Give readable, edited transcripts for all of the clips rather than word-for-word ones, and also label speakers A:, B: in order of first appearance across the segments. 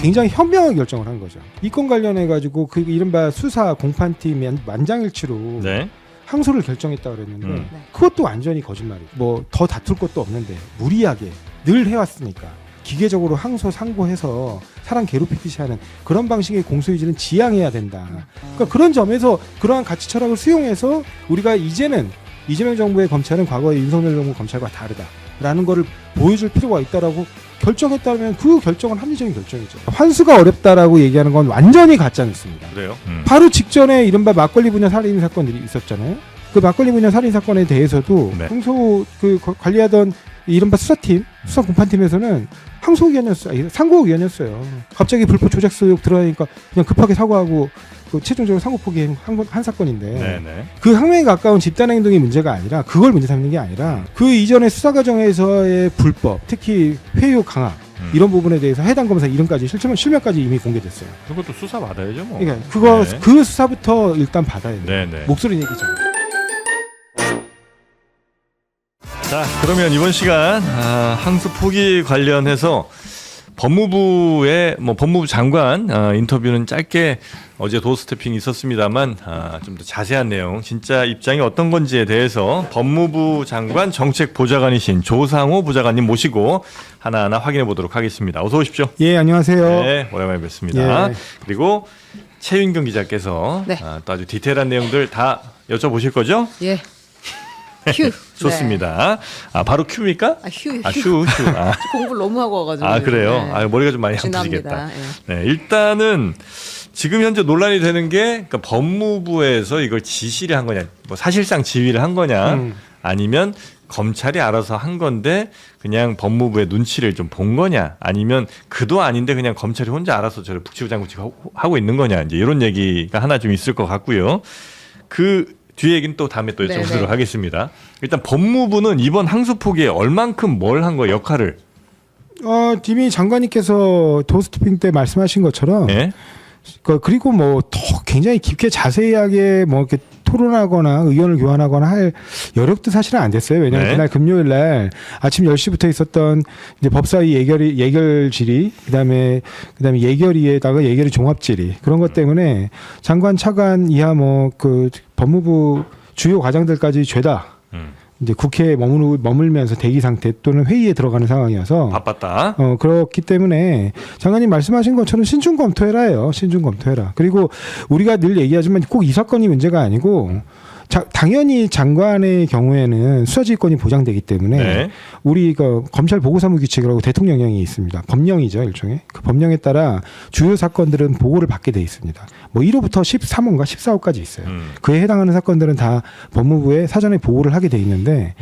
A: 굉장히 현명한 결정을 한 거죠. 이 건 관련해 가지고 그 이른바 수사 공판팀이 만장일치로
B: 네.
A: 항소를 결정했다 그랬는데
B: 네.
A: 그것도 완전히 거짓말이에요. 뭐 더 다툴 것도 없는데 무리하게 늘 해왔으니까 기계적으로 항소 상고해서 사람 괴롭히듯이 하는 그런 방식의 공소유지는 지양해야 된다. 그러니까 그런 점에서 그러한 가치 철학을 수용해서 우리가 이제는 이재명 정부의 검찰은 과거의 윤석열 정부 검찰과 다르다라는 거를 보여줄 필요가 있다라고 결정했다면 그 결정은 합리적인 결정이죠. 환수가 어렵다라고 얘기하는 건 완전히 가짜였습니다.
B: 그래요?
A: 바로 직전에 이른바 막걸리 분야 살인 사건들이 있었잖아요. 그 막걸리 분야 살인 사건에 대해서도
B: 네.
A: 항소 그 관리하던 이른바 수사팀, 수사 공판팀에서는 항소 의견이었어요. 상고 의견이었어요. 갑자기 불법 조작서 의혹 들어가니까 그냥 급하게 사과하고 그 최종적으로 상고 포기한 한 사건인데
B: 네네.
A: 그 항명에 가까운 집단 행동이 문제가 아니라 그걸 문제 삼는 게 아니라 그 이전의 수사 과정에서의 불법, 특히 회유 강압 이런 부분에 대해서 해당 검사 이름까지 실명까지 이미 공개됐어요.
B: 그것도 수사 받아야죠, 뭐.
A: 그러니까 그거
B: 네.
A: 그 수사부터 일단 받아야 돼요.
B: 네네.
A: 목소리 얘기죠.
B: 자, 그러면 이번 시간 항소 포기 관련해서 법무부의 법무부 장관 인터뷰는 짧게 어제 도어스태핑이 있었습니다만 좀 더 자세한 내용, 진짜 입장이 어떤 건지에 대해서 법무부 장관 정책보좌관이신 조상호 보좌관님 모시고 하나하나 확인해 보도록 하겠습니다. 어서 오십시오.
A: 예, 안녕하세요.
B: 네, 오랜만에 뵙습니다.
A: 예.
B: 그리고 최윤경 기자께서
C: 네.
B: 또 아주 디테일한 내용들 다 여쭤보실 거죠?
C: 예. 휴.
B: 좋습니다. 바로 큐입니까?
C: 휴.
B: 휴.
C: 공부를 너무 하고 와가지고.
B: 그래요?
C: 네.
B: 머리가 좀 많이
C: 지납니다.
B: 아프시겠다.
C: 예.
B: 네, 일단은 지금 현재 논란이 되는 게 그러니까 법무부에서 이걸 지시를 한 거냐, 뭐 사실상 지휘를 한 거냐, 아니면 검찰이 알아서 한 건데 그냥 법무부의 눈치를 좀 본 거냐, 아니면 그도 아닌데 그냥 검찰이 혼자 알아서 저를 북치고장구치고 하고 있는 거냐, 이제 이런 얘기가 하나 좀 있을 것 같고요. 그 뒤에 얘기는 또 다음에 또 여쭤보도록
C: 네네.
B: 하겠습니다. 일단 법무부는 이번 항소 포기에 얼만큼 뭘 한 거예요, 역할을?
A: 이미 장관님께서 도스티핑 때 말씀하신 것처럼
B: 네?
A: 그리고 뭐 더 굉장히 깊게 자세하게 뭐 이렇게 토론하거나 의견을 교환하거나 할 여력도 사실은 안 됐어요. 왜냐하면
B: 네.
A: 그날 금요일 날 아침 10시부터 있었던 이제 법사위 예결 질의, 그다음에 예결위에다가 예결위 종합 질의 그런 것 때문에 장관 차관 이하 뭐 그 법무부 주요 과장들까지 죄다 이제 국회에 머물면서 대기 상태 또는 회의에 들어가는 상황이어서
B: 바빴다.
A: 그렇기 때문에 장관님 말씀하신 것처럼 신중 검토해라예요. 신중 검토해라. 그리고 우리가 늘 얘기하지만 꼭 이 사건이 문제가 아니고 당연히 장관의 경우에는 수사지휘권이 보장되기 때문에
B: 네.
A: 우리 검찰 보고사무 규칙이라고 대통령령이 있습니다. 법령이죠, 일종의. 그 법령에 따라 주요 사건들은 보고를 받게 돼 있습니다. 뭐 1호부터 13호인가 14호까지 있어요. 그에 해당하는 사건들은 다 법무부에 사전에 보고를 하게 돼 있는데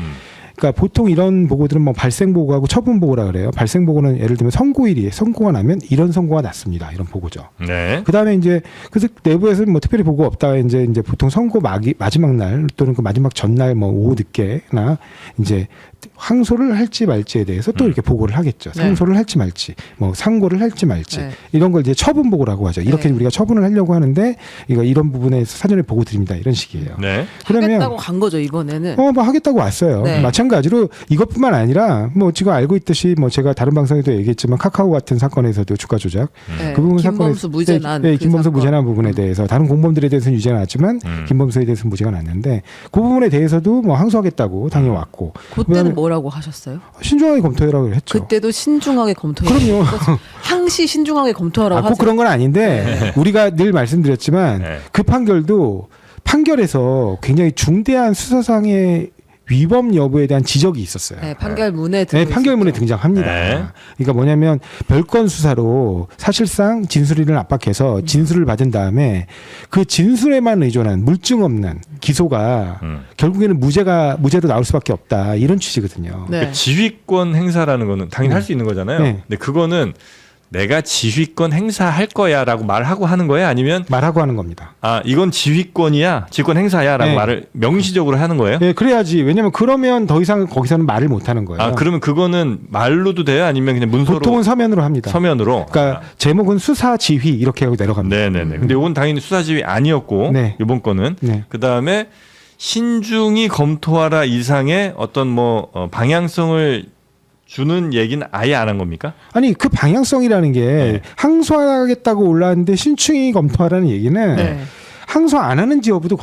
A: 그러니까 보통 이런 보고들은 뭐 발생 보고하고 처분 보고라 그래요. 발생 보고는 예를 들면 선고가 나면 이런 선고가 났습니다. 이런 보고죠.
B: 네.
A: 그다음에 이제 그래서 내부에서는 뭐 특별히 보고 없다가 이제 보통 선고 마지막 날 또는 그 마지막 전날 뭐 오후 늦게나 이제 항소를 할지 말지에 대해서 또 이렇게 보고를 하겠죠.
C: 네.
A: 상소를 할지 말지, 뭐 상고를 할지 말지
C: 네.
A: 이런 걸 이제 처분 보고라고 하죠. 이렇게
C: 네.
A: 우리가 처분을 하려고 하는데 이런 부분에 사전에 보고 드립니다. 이런 식이에요.
B: 네.
C: 하겠다고 간 거죠 이번에는.
A: 뭐 하겠다고 왔어요.
C: 네.
A: 마찬가지로 이것뿐만 아니라 뭐 지금 알고 있듯이 뭐 제가 다른 방송에도 얘기했지만 카카오 같은 사건에서도 주가 조작
C: 네.
A: 그 부분
C: 김범수 무죄난
A: 네,
C: 그
A: 김범수
C: 사건.
A: 무죄난 부분에 대해서 다른 공범들에 대해서는 유죄가 났지만 김범수에 대해서는 무죄가 났는데 그 부분에 대해서도 뭐 항소하겠다고 당연히 왔고
C: 그때는 뭐라고 하셨어요?
A: 신중하게 검토해라고 했죠.
C: 그때도 신중하게 검토해.
A: 그럼요.
C: 항시 신중하게 검토하라고
A: 꼭
C: 하죠.
A: 그런 건 아닌데 우리가 늘 말씀드렸지만
B: 네.
A: 그 판결에서 굉장히 중대한 수사상의 위법 여부에 대한 지적이 있었어요.
C: 네, 판결문에
A: 네, 판결문에 등장합니다.
B: 네.
A: 그러니까 뭐냐면 별건 수사로 사실상 진술인을 압박해서 진술을 받은 다음에 그 진술에만 의존한 물증 없는 기소가 결국에는 무죄로 나올 수밖에 없다 이런 취지거든요.
C: 네.
B: 그 지휘권 행사라는 거는 당연히 할 수 있는 거잖아요.
A: 네.
B: 근데 그거는 내가 지휘권 행사할 거야라고 말하고 하는 거예요? 아니면
A: 말하고 하는 겁니다.
B: 이건 지휘권 행사야라고
A: 네.
B: 말을 명시적으로 하는 거예요?
A: 네, 그래야지. 왜냐면 그러면 더 이상 거기서는 말을 못 하는 거예요.
B: 그러면 그거는 말로도 돼요? 아니면 그냥 문서로?
A: 보통은 서면으로 합니다.
B: 서면으로.
A: 그러니까 제목은 수사 지휘 이렇게 하고 내려갑니다.
B: 네네네. 근데 이건 당연히 수사지휘 아니었고
A: 네.
B: 이번 거는
A: 네.
B: 그 다음에 신중히 검토하라 이상의 어떤 방향성을 주는 얘기는 아예 안 한 겁니까?
A: 아니 그 방향성이라는 게
B: 네.
A: 항소하겠다고 올라왔는데 신중히 검토하라는 얘기는
C: 네.
A: 항소 안 하는 지여부도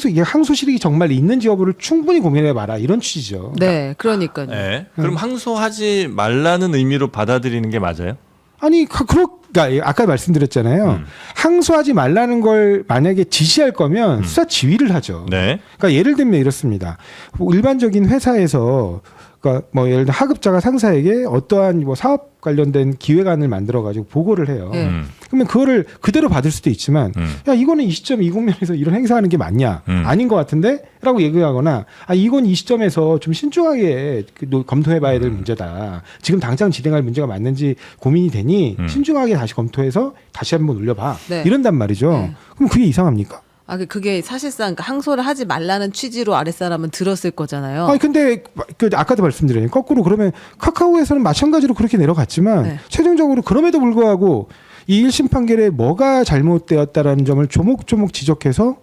A: 이게 항소실이 정말 있는지 여부를 충분히 고민해봐라 이런 취지죠.
C: 네, 그러니까요.
B: 네. 그럼 항소하지 말라는 의미로 받아들이는 게 맞아요?
A: 아니 그러니까 아까 말씀드렸잖아요. 항소하지 말라는 걸 만약에 지시할 거면 수사 지휘를 하죠.
B: 네.
A: 그러니까 예를 들면 이렇습니다. 뭐 일반적인 회사에서 그러니까 뭐 예를 들어 하급자가 상사에게 어떠한 뭐 사업 관련된 기획안을 만들어 가지고 보고를 해요.
C: 네.
A: 그러면 그거를 그대로 받을 수도 있지만 야 이거는 이 시점 이 국면에서 이런 행사하는 게 맞냐 아닌 것 같은데라고 얘기하거나 아 이건 이 시점에서 좀 신중하게 검토해봐야 될 문제다. 지금 당장 진행할 문제가 맞는지 고민이 되니 신중하게 다시 검토해서 다시 한번 올려봐.
C: 네.
A: 이런단 말이죠.
C: 네.
A: 그럼 그게 이상합니까?
C: 아, 그게 사실상 그러니까 항소를 하지 말라는 취지로 아랫사람은 들었을 거잖아요.
A: 아니 근데 그 아까도 말씀드린 거꾸로 그러면 카카오에서는 마찬가지로 그렇게 내려갔지만
C: 네.
A: 최종적으로 그럼에도 불구하고 이 1심 판결에 뭐가 잘못되었다라는 점을 조목조목 지적해서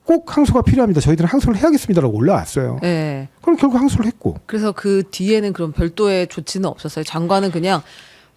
A: 꼭 항소가 필요합니다. 저희들은 항소를 해야겠습니다라고 올라왔어요.
C: 네.
A: 그럼 결국 항소를 했고.
C: 그래서 그 뒤에는 그런 별도의 조치는 없었어요. 장관은 그냥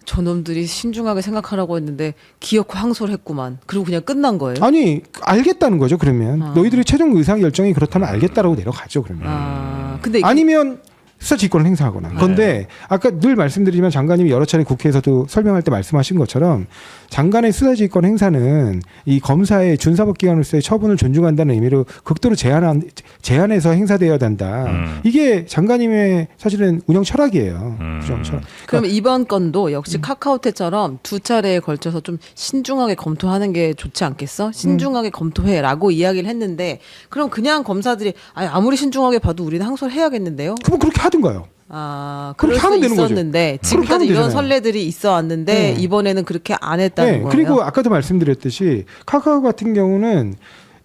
C: 저놈들이 신중하게 생각하라고 했는데 기어코 항소를 했구만. 그리고 그냥 끝난 거예요.
A: 아니 알겠다는 거죠. 그러면
C: 아.
A: 너희들의 최종 의사 결정이 그렇다면 알겠다라고 내려가죠. 그러면
C: 근데
A: 아니면 수사 지휘권을 행사하거나. 그런데 아까 늘 말씀드리지만 장관님이 여러 차례 국회에서도 설명할 때 말씀하신 것처럼 장관의 수사 지휘권 행사는 이 검사의 준사법기관으로서의 처분을 존중한다는 의미로 극도로 제한해서 행사되어야 된다. 이게 장관님의 사실은 운영 철학이에요. 그죠? 철학.
C: 그럼 이번 건도 역시 카카오톡처럼 두 차례에 걸쳐서 좀 신중하게 검토하는 게 좋지 않겠어? 신중하게 검토해라고 이야기를 했는데 그럼 그냥 검사들이 아무리 신중하게 봐도 우리는 항소를 해야겠는데요?
A: 그럼 그렇게 하든가요.
C: 그럴
A: 그렇게
C: 수
A: 하면 되는 거죠.
C: 있었는데
A: 그렇게
C: 지금까지
A: 하면
C: 이런
A: 되잖아요.
C: 선례들이 있어 왔는데
A: 네.
C: 이번에는 그렇게 안 했다는
A: 네,
C: 거예요.
A: 그리고 아까도 말씀드렸듯이 카카오 같은 경우는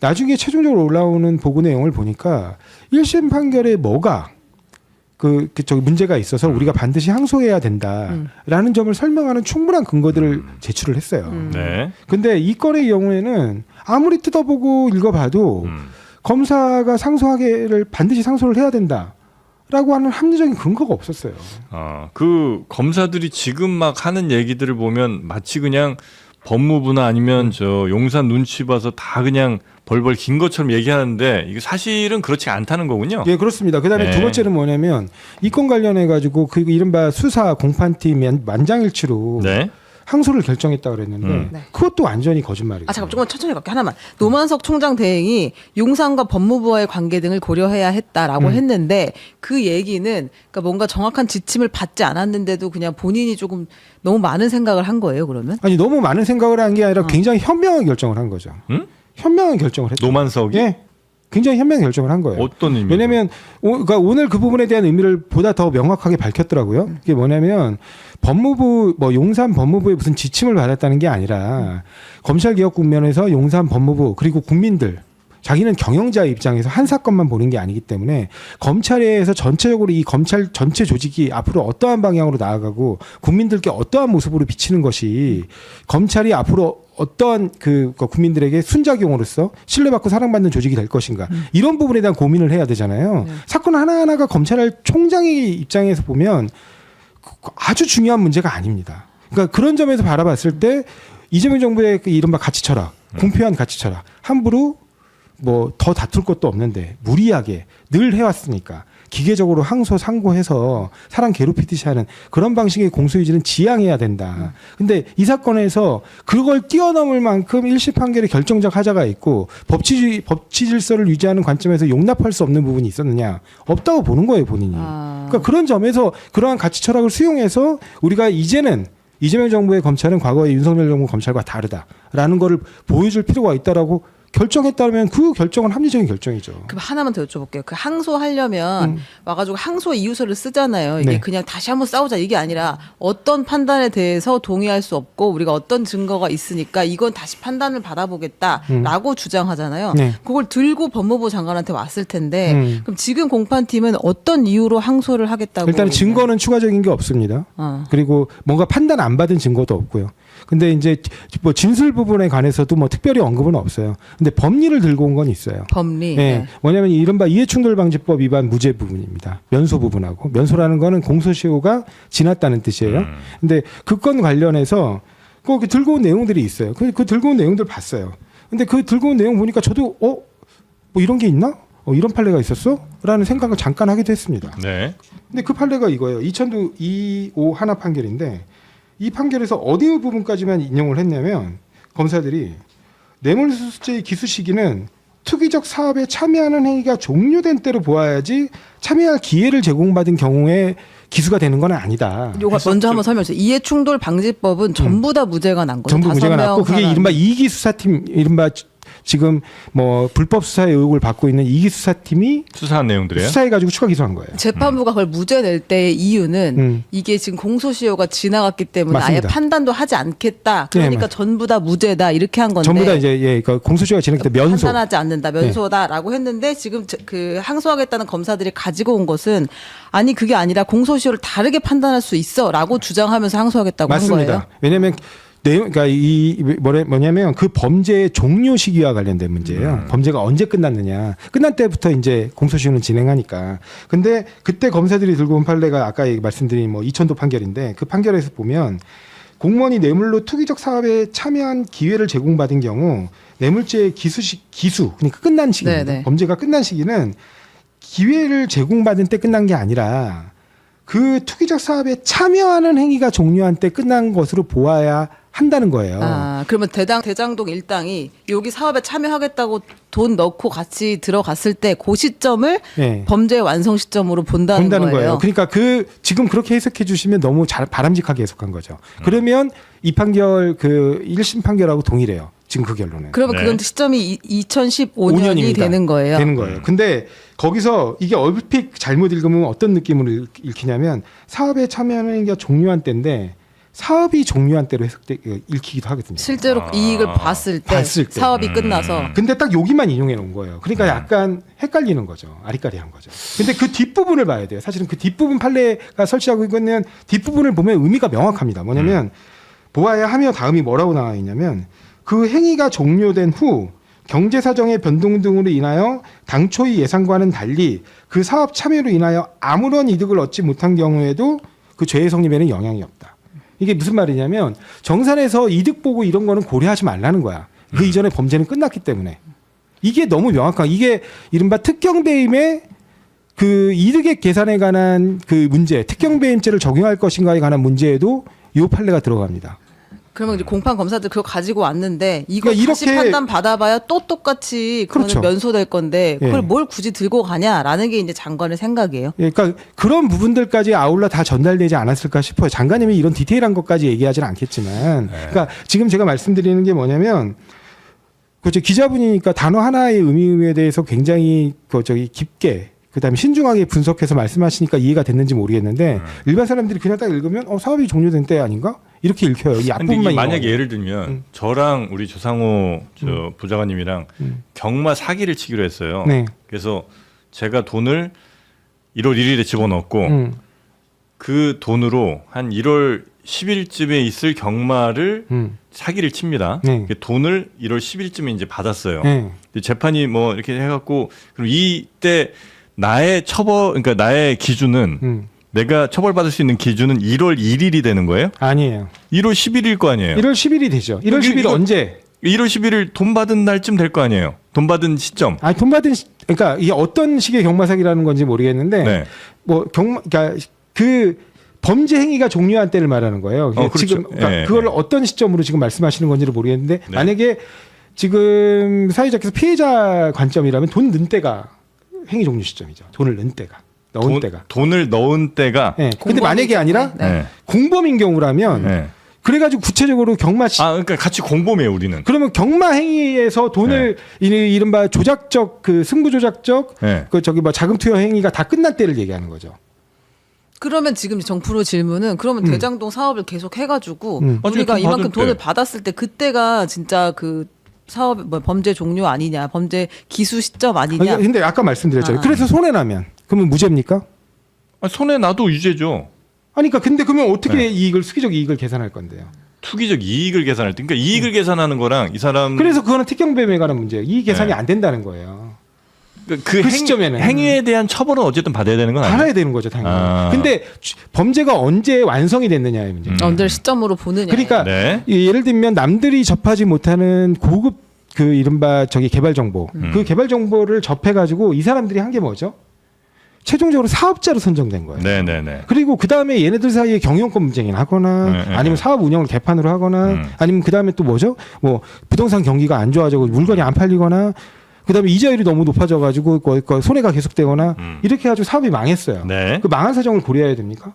A: 나중에 최종적으로 올라오는 보고 내용을 보니까 1심 판결에 뭐가 저기 문제가 있어서 우리가 반드시 항소해야 된다라는 점을 설명하는 충분한 근거들을 제출을 했어요.
B: 네.
A: 근데 이 건의 경우에는 아무리 뜯어보고 읽어봐도 검사가 반드시 상소를 해야 된다라고 하는 합리적인 근거가 없었어요.
B: 그 검사들이 지금 막 하는 얘기들을 보면 마치 그냥 법무부나 아니면 저 용산 눈치 봐서 다 그냥 벌벌 긴 것처럼 얘기하는데 이게 사실은 그렇지 않다는 거군요.
A: 예, 그렇습니다. 그다음에
B: 네.
A: 두 번째는 뭐냐면 이 건 관련해 가지고 그 이른바 수사 공판팀 만장일치로
B: 네.
A: 항소를 결정했다고 그랬는데
C: 네.
A: 그것도 완전히 거짓말이에요.
C: 잠깐 조금만 천천히 갈게 하나만. 노만석 총장 대행이 용산과 법무부와의 관계 등을 고려해야 했다라고 했는데 그 얘기는 그러니까 뭔가 정확한 지침을 받지 않았는데도 그냥 본인이 조금 너무 많은 생각을 한 거예요. 그러면?
A: 아니 너무 많은 생각을 한 게 아니라 굉장히 현명한 결정을 한 거죠. 현명한 결정을 했죠.
B: 노만석이
A: 예, 굉장히 현명한 결정을 한 거예요.
B: 어떤 의미?
A: 왜냐하면 그러니까 오늘 그 부분에 대한 의미를 보다 더 명확하게 밝혔더라고요. 그게 뭐냐면 법무부 용산 법무부의 무슨 지침을 받았다는 게 아니라 검찰 개혁 국면에서 용산 법무부 그리고 국민들 자기는 경영자 입장에서 한 사건만 보는 게 아니기 때문에 검찰에서 전체적으로 이 검찰 전체 조직이 앞으로 어떠한 방향으로 나아가고 국민들께 어떠한 모습으로 비치는 것이 검찰이 앞으로 어떠한 그 국민들에게 순작용으로서 신뢰받고 사랑받는 조직이 될 것인가 이런 부분에 대한 고민을 해야 되잖아요. 사건 하나하나가 검찰총장의 입장에서 보면 아주 중요한 문제가 아닙니다. 그러니까 그런 점에서 바라봤을 때 이재명 정부의 그 이른바 가치 철학, 공표한 가치 철학 함부로 뭐 더 다툴 것도 없는데 무리하게 늘 해왔으니까 기계적으로 항소 상고해서 사람 괴롭히듯이 하는 그런 방식의 공소유지는 지양해야 된다. 근데 이 사건에서 그걸 뛰어넘을 만큼 1심 판결의 결정적 하자가 있고 법치 질서를 유지하는 관점에서 용납할 수 없는 부분이 있었느냐? 없다고 보는 거예요, 본인이. 그러니까 그런 점에서 그러한 가치 철학을 수용해서 우리가 이제는 이재명 정부의 검찰은 과거의 윤석열 정부 검찰과 다르다라는 거를 보여줄 필요가 있다라고 결정했다면 그 결정은 합리적인 결정이죠.
C: 그럼 하나만 더 여쭤볼게요. 그 항소하려면 와가지고 항소 이유서를 쓰잖아요. 이게
A: 네.
C: 그냥 다시 한번 싸우자 이게 아니라 어떤 판단에 대해서 동의할 수 없고 우리가 어떤 증거가 있으니까 이건 다시 판단을 받아보겠다라고 주장하잖아요.
A: 네.
C: 그걸 들고 법무부 장관한테 왔을 텐데 그럼 지금 공판팀은 어떤 이유로 항소를 하겠다고?
A: 일단 증거는 추가적인 게 없습니다. 그리고 뭔가 판단 안 받은 증거도 없고요. 근데 이제 뭐 진술 부분에 관해서도 뭐 특별히 언급은 없어요. 근데 법리를 들고 온 건 있어요.
C: 법리.
A: 네.
C: 네.
A: 뭐냐면 이른바 이해충돌방지법 위반 무죄 부분입니다. 면소 부분하고 면소라는 거는 공소시효가 지났다는 뜻이에요. 근데 그 건 관련해서 그 들고 온 내용들이 있어요. 그 들고 온 내용들 봤어요. 근데 그 들고 온 내용 보니까 저도 뭐 이런 게 있나? 이런 판례가 있었어? 라는 생각을 잠깐 하기도 했습니다.
B: 네.
A: 근데 그 판례가 이거예요. 2000도 2.5 하나 판결인데 이 판결에서 어디 부분까지만 인용을 했냐면 검사들이 뇌물수수죄의 기수 시기는 투기적 사업에 참여하는 행위가 종료된 때로 보아야지 참여할 기회를 제공받은 경우에 기수가 되는 건 아니다.
C: 요거 먼저 한번 설명해 주세요. 이해충돌 방지법은 전부 다 무죄가 난 거죠.
A: 전부 무죄가
C: 5명
A: 났고 그게
C: 사람.
A: 이른바 이기 수사팀 이른바 지금 뭐 불법 수사의 의혹을 받고 있는 이기 수사팀이
B: 수사한 내용들이에요.
A: 수사해가지고 추가 기소한 거예요.
C: 재판부가 그걸 무죄 낼 때의 이유는 이게 지금 공소시효가 지나갔기 때문에
A: 맞습니다.
C: 아예 판단도 하지 않겠다. 그러니까
A: 네,
C: 전부 다 무죄다 이렇게 한 건데.
A: 전부 다 이제 그 공소시효가 진행될 때 면소.
C: 판단하지 않는다 면소다라고 했는데 지금 그 항소하겠다는 검사들이 가지고 온 것은 아니 그게 아니라 공소시효를 다르게 판단할 수 있어라고 주장하면서 항소하겠다고 한 거예요.
A: 맞습니다. 왜냐하면 내용, 그러니까 뭐냐면 그 범죄의 종료 시기와 관련된 문제예요. 범죄가 언제 끝났느냐. 끝난 때부터 이제 공소시효는 진행하니까. 근데 그때 검사들이 들고 온 판례가 아까 말씀드린 뭐 2000도 판결인데 그 판결에서 보면 공무원이 뇌물로 투기적 사업에 참여한 기회를 제공받은 경우 뇌물죄의 기수 그러니까 끝난 시기입니다.
C: 네네.
A: 범죄가 끝난 시기는 기회를 제공받은 때 끝난 게 아니라 그 투기적 사업에 참여하는 행위가 종료한 때 끝난 것으로 보아야 한다는 거예요.
C: 아, 그러면 대장동 일당이 여기 사업에 참여하겠다고 돈 넣고 같이 들어갔을 때 그 시점을
A: 네.
C: 범죄 완성 시점으로 본다는 거예요.
A: 그러니까 지금 그렇게 해석해 주시면 너무 바람직하게 해석한 거죠. 그러면 이 판결 그 1심 판결하고 동일해요. 지금 그 결론은.
C: 그러면
B: 네.
C: 그건 시점이 2015년이 되는 거예요.
A: 되는 거예요. 근데 거기서 이게 얼핏 잘못 읽으면 어떤 느낌으로 읽히냐면 사업에 참여하는 게 종료한 때인데 사업이 종료한 때로 읽히기도 하거든요.
C: 실제로 이익을 봤을 때 사업이 끝나서
A: 근데 딱 여기만 인용해 놓은 거예요. 그러니까 약간 헷갈리는 거죠. 아리까리한 거죠. 근데 그 뒷부분을 봐야 돼요. 사실은 그 뒷부분 판례가 설치하고 있는 뒷부분을 보면 의미가 명확합니다. 뭐냐면 보아야 하며 다음이 뭐라고 나와 있냐면 그 행위가 종료된 후 경제 사정의 변동 등으로 인하여 당초의 예상과는 달리 그 사업 참여로 인하여 아무런 이득을 얻지 못한 경우에도 그 죄의 성립에는 영향이 없다. 이게 무슨 말이냐면 정산에서 이득 보고 이런 거는 고려하지 말라는 거야. 그 이전에 범죄는 끝났기 때문에. 이게 너무 명확한 이게 이른바 특경배임의 그 이득액 계산에 관한 그 문제, 특경배임죄를 적용할 것인가에 관한 문제에도 이 판례가 들어갑니다.
C: 그러면 이제 공판 검사들 그거 가지고 왔는데 이거
A: 그러니까
C: 다시
A: 이렇게-
C: 판단 받아봐야 또 똑같이 그거는
A: 그렇죠.
C: 면소될 건데 그걸
A: 예.
C: 뭘 굳이 들고 가냐라는 게 이제 장관의 생각이에요.
A: 그러니까 그런 부분들까지 아울러 다 전달되지 않았을까 싶어요. 장관님이 이런 디테일한 것까지 얘기하지는 않겠지만, 그러니까 지금 제가 말씀드리는 게 뭐냐면, 그저 기자분이니까 단어 하나의 의미에 대해서 굉장히 깊게, 그다음에 신중하게 분석해서 말씀하시니까 이해가 됐는지 모르겠는데 일반 사람들이 그냥 딱 읽으면 사업이 종료된 때 아닌가? 이렇게 읽혀요. 이
B: 근데
A: 앞부분만
B: 이게 만약에
A: 읽어요.
B: 예를 들면 저랑 우리 조상호 부장관님이랑 경마 사기를 치기로 했어요.
A: 네.
B: 그래서 제가 돈을 1월 1일에 집어넣었고 그 돈으로 한 1월 10일쯤에 있을 경마를 사기를 칩니다.
A: 네.
B: 그 돈을 1월 10일쯤에 이제 받았어요.
A: 네.
B: 근데 재판이 뭐 이렇게 해갖고 그럼 이때 나의 그러니까 나의 기준은 내가 처벌받을 수 있는 기준은 1월 1일이 되는 거예요?
A: 아니에요.
B: 1월 10일일 거 아니에요?
A: 1월 10일이 되죠. 1월 10일
B: 이거-
A: 언제?
B: 1월 11일 돈 받은 날쯤 될 거 아니에요? 돈 받은 시점.
A: 아니 돈 받은 그러니까 이게 어떤 식의 경마 사기라는 건지 모르겠는데
B: 네.
A: 뭐 그러니까 그 범죄 행위가 종료한 때를 말하는 거예요.
B: 그렇죠.
A: 지금 그러니까
B: 예,
A: 그걸
B: 예.
A: 어떤 시점으로 지금 말씀하시는 건지를 모르겠는데
B: 네.
A: 만약에 지금 사회자께서 피해자 관점이라면 돈 넣은 때가 행위 종료 시점이죠. 돈을 넣은 때가 넣은 때가.
B: 돈을 넣은 때가.
A: 예. 근데 만약에 아니라
C: 네.
A: 공범인 경우라면
B: 네.
A: 그래가지고 구체적으로 경마
B: 그러니까 같이 공범이에요, 우리는.
A: 그러면 경마 행위에서 돈을 이른바 조작적 그 승부 조작적
B: 네.
A: 그 뭐 자금 투여 행위가 다 끝난 때를 얘기하는 거죠.
C: 그러면 지금 정프로 질문은 그러면 대장동 사업을 계속 해가지고 우리가
B: 돈
C: 이만큼
B: 받을
C: 돈을
B: 때.
C: 받았을 때 그때가 진짜 그 사업 뭐 범죄 종료 아니냐, 범죄 기수 시점 아니냐.
A: 근데 아까 말씀드렸잖아요.
C: 아.
A: 그래서 손해 나면 그러면 무죄입니까?
B: 손해 나도 유죄죠.
A: 아니 그러니까 근데 그러면 어떻게
B: 네.
A: 이익을 수기적 이익을 계산할 건데요?
B: 투기적 이익을 계산할 때, 그러니까 이익을 계산하는 거랑 이 사람
A: 그래서 그거는 특경법에 관한 문제예요. 이 계산이
B: 네.
A: 안 된다는 거예요.
B: 그
A: 시점에는
B: 행위에 대한 처벌은 어쨌든 받아야 되는 건 아니에요.
A: 알아야 되는 거죠, 당연히.
B: 아.
A: 근데 범죄가 언제 완성이 됐느냐의 문제.
C: 어느 시점으로 보느냐.
A: 그러니까
B: 네.
A: 예를 들면 남들이 접하지 못하는 고급 그 이른바 개발 정보, 그 개발 정보를 접해가지고 이 사람들이 한 게 뭐죠? 최종적으로 사업자로 선정된 거예요.
B: 네네네.
A: 그리고 그 다음에 얘네들 사이에 경영권 분쟁이 하거나
B: 네, 네,
A: 아니면
B: 네.
A: 사업 운영을 개판으로 하거나 아니면 그 다음에 또 뭐죠? 뭐 부동산 경기가 안 좋아지고 물건이 안 팔리거나 그 다음에 이자율이 너무 높아져가지고 손해가 계속되거나 이렇게 해가지고 사업이 망했어요.
B: 네.
A: 그 망한 사정을 고려해야 됩니까?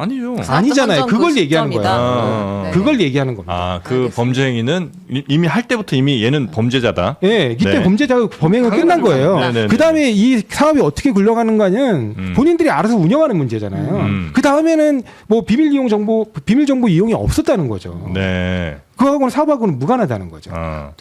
B: 아니죠.
A: 아니잖아요.
C: 한정구
A: 그걸 얘기하는
C: 시점이다.
B: 거야.
C: 네.
A: 그걸 얘기하는 겁니다.
B: 아, 그
C: 알겠습니다.
B: 범죄 행위는 이미 할 때부터 이미 얘는 범죄자다.
A: 예, 이때
B: 네.
A: 범죄자가 범행은 끝난 거예요.
B: 네네네.
A: 그 다음에 이 사업이 어떻게 굴러가는가는 본인들이 알아서 운영하는 문제잖아요. 그 다음에는 뭐 비밀 정보 이용이 없었다는 거죠.
B: 네.
A: 그거하고는 사업하고는 무관하다는 거죠.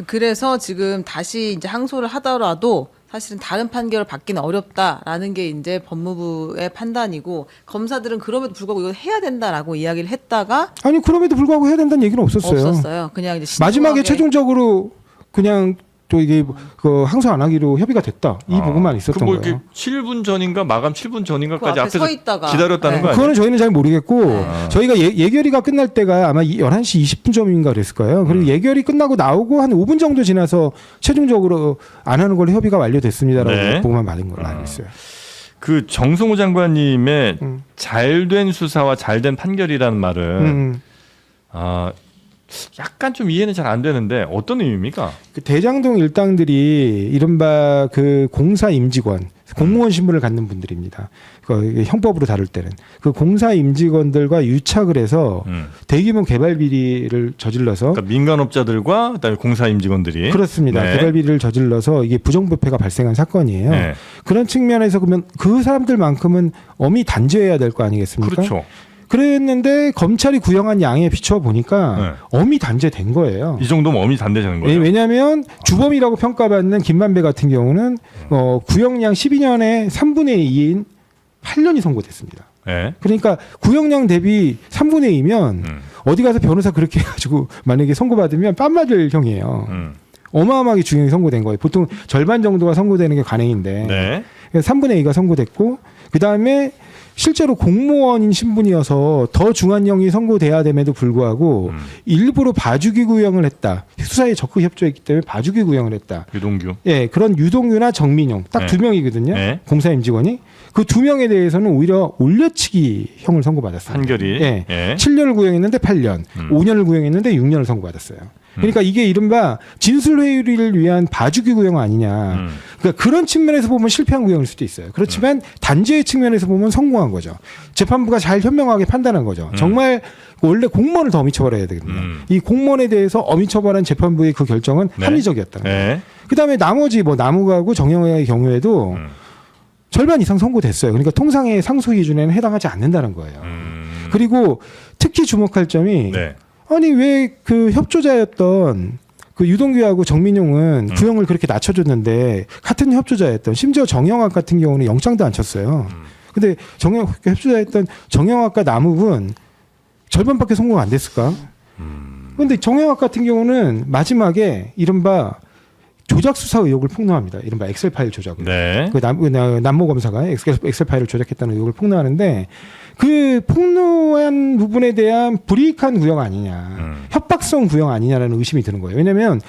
C: 그래서 지금 다시 이제 항소를 하더라도 사실은 다른 판결을 받기는 어렵다라는 게 이제 법무부의 판단이고 검사들은 그럼에도 불구하고 이걸 해야 된다라고 이야기를 했다가
A: 아니 그럼에도 불구하고 해야 된다는 얘기는 없었어요.
C: 없었어요. 그냥 이제
A: 마지막에
C: 신중하게
A: 최종적으로 그냥 또 이게 그 항소 안 하기로 협의가 됐다. 이 부분만 있었던
B: 뭐
A: 거예요.
B: 이렇게 7분 전인가 마감 7분 전인가까지
C: 그 앞에
B: 앞에서
C: 서 있다가.
B: 기다렸다는
C: 네.
B: 거 아니에요?
A: 그거는 저희는 잘 모르겠고 저희가 예결위가 끝날 때가 아마 11시 20분 전인가 그랬을 거예요. 그리고 예결위 끝나고 나오고 한 5분 정도 지나서 최종적으로 안 하는 걸로 협의가 완료됐습니다라고
B: 네.
A: 보고만 받은 걸로 알고 있어요.
B: 그 정성호 장관님의 잘된 수사와 잘된 판결이라는 말은 약간 좀 이해는 잘 안 되는데 어떤 의미입니까?
A: 그 대장동 일당들이 이른바 그 공사 임직원, 공무원 신분을 갖는 분들입니다. 그 형법으로 다룰 때는 그 공사 임직원들과 유착을 해서 대규모 개발 비리를 저질러서
B: 그러니까 민간업자들과 그다음에 공사 임직원들이
A: 그렇습니다.
B: 네.
A: 개발 비리를 저질러서 이게 부정부패가 발생한 사건이에요.
B: 네.
A: 그런 측면에서 그러면 그 사람들만큼은 엄히 단죄해야 될 거 아니겠습니까?
B: 그렇죠.
A: 그랬는데 검찰이 구형한 양에 비춰 보니까 엄히 단죄된 거예요.
B: 이 정도면 어미 단대되는 거예요.
A: 왜냐하면 주범이라고 평가받는 김만배 같은 경우는 구형량 12년에 3분의 2인 8년이 선고됐습니다.
B: 네.
A: 그러니까 구형량 대비 3분의 2면 어디 가서 변호사 그렇게 해가지고 만약에 선고받으면 뺨 맞을 형이에요. 어마어마하게 중형이 선고된 거예요. 보통 절반 정도가 선고되는 게 관행인데
B: 네.
A: 3분의 2가 선고됐고 그 다음에 실제로 공무원인 신분이어서 더 중한형이 선고돼야 됨에도 불구하고 일부러 봐주기 구형을 했다. 수사에 적극 협조했기 때문에 봐주기 구형을 했다.
B: 유동규.
A: 예, 그런 유동규나 정민용 딱
B: 네.
A: 두 명이거든요.
B: 네.
A: 공사 임직원이 그 두 명에 대해서는 오히려 올려치기 형을 선고받았습니다.
B: 판결이.
A: 예,
B: 예.
A: 7년을 구형했는데 8년, 5년을 구형했는데 6년을 선고받았어요. 그러니까 이게 이른바 진술회유를 위한 봐주기 구형 아니냐. 그러니까 그런 측면에서 보면 실패한 구형일 수도 있어요. 그렇지만 단죄의 측면에서 보면 성공한 거죠. 재판부가 잘 현명하게 판단한 거죠. 정말 원래 공무원을 더 엄히 처벌해야 되거든요. 이 공무원에 대해서 엄히 처벌한 재판부의 그 결정은
B: 네.
A: 합리적이었다는 거예요.
B: 네.
A: 그다음에 나머지 뭐 나무가구 정영학의 경우에도 절반 이상 선고됐어요. 그러니까 통상의 상소 기준에는 해당하지 않는다는 거예요. 그리고 특히 주목할 점이
B: 네.
A: 아니 왜 그 협조자였던 그 유동규하고 정민용은 구형을 그렇게 낮춰줬는데 같은 협조자였던 심지어 정영학 같은 경우는 영장도 안 쳤어요. 근데 협조자였던 정영학과 남욱은 절반밖에 선고가 안 됐을까? 근데 정영학 같은 경우는 마지막에 이른바 조작 수사 의혹을 폭로합니다. 이른바 엑셀 파일 조작을.
B: 네.
A: 그 남모 검사가 엑셀 파일을 조작했다는 의혹을 폭로하는데 그 폭로한 부분에 대한 불이익한 구형 아니냐, 협박성 구형 아니냐라는 의심이 드는 거예요. 왜냐하면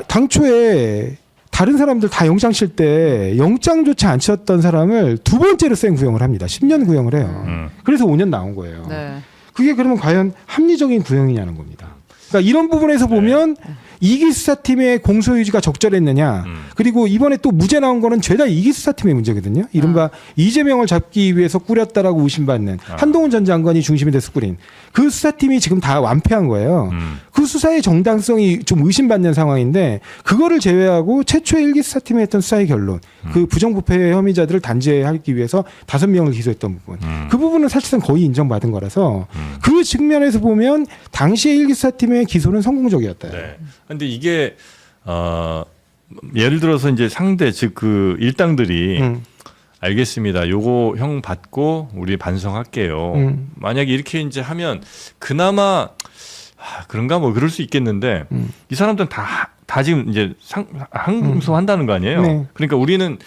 A: 당초에 다른 사람들 다 영장 칠 때 영장조차 안 쳤던 사람을 두 번째로 센 구형을 합니다. 10년 구형을 해요. 그래서 5년 나온 거예요.
C: 네.
A: 그게 그러면 과연 합리적인 구형이냐는 겁니다. 그러니까 이런 부분에서 보면 이기 수사팀의 공소 유지가 적절했느냐. 그리고 이번에 또 무죄 나온 거는 죄다 이기 수사팀의 문제거든요. 이른바 이재명을 잡기 위해서 꾸렸다라고 의심받는 한동훈 전 장관이 중심이 돼서 꾸린 그 수사팀이 지금 다 완패한 거예요. 그 수사의 정당성이 좀 의심받는 상황인데 그거를 제외하고 최초의 일기 수사팀이 했던 수사의 결론, 그 부정부패 혐의자들을 단죄하기 위해서 5명을 기소했던 부분, 그 부분은 사실상 거의 인정받은 거라서 그 측면에서 보면 당시의 일기 수사팀의 기소는 성공적이었다.
B: 네. 근데 이게 예를 들어서 이제 상대 즉 그 일당들이 알겠습니다. 요거 형 받고 우리 반성할게요. 만약에 이렇게 이제 하면 그나마 그런가 뭐 그럴 수 있겠는데 이 사람들은 다 지금 이제 항소한다는 거 아니에요.
A: 네.
B: 그러니까 우리는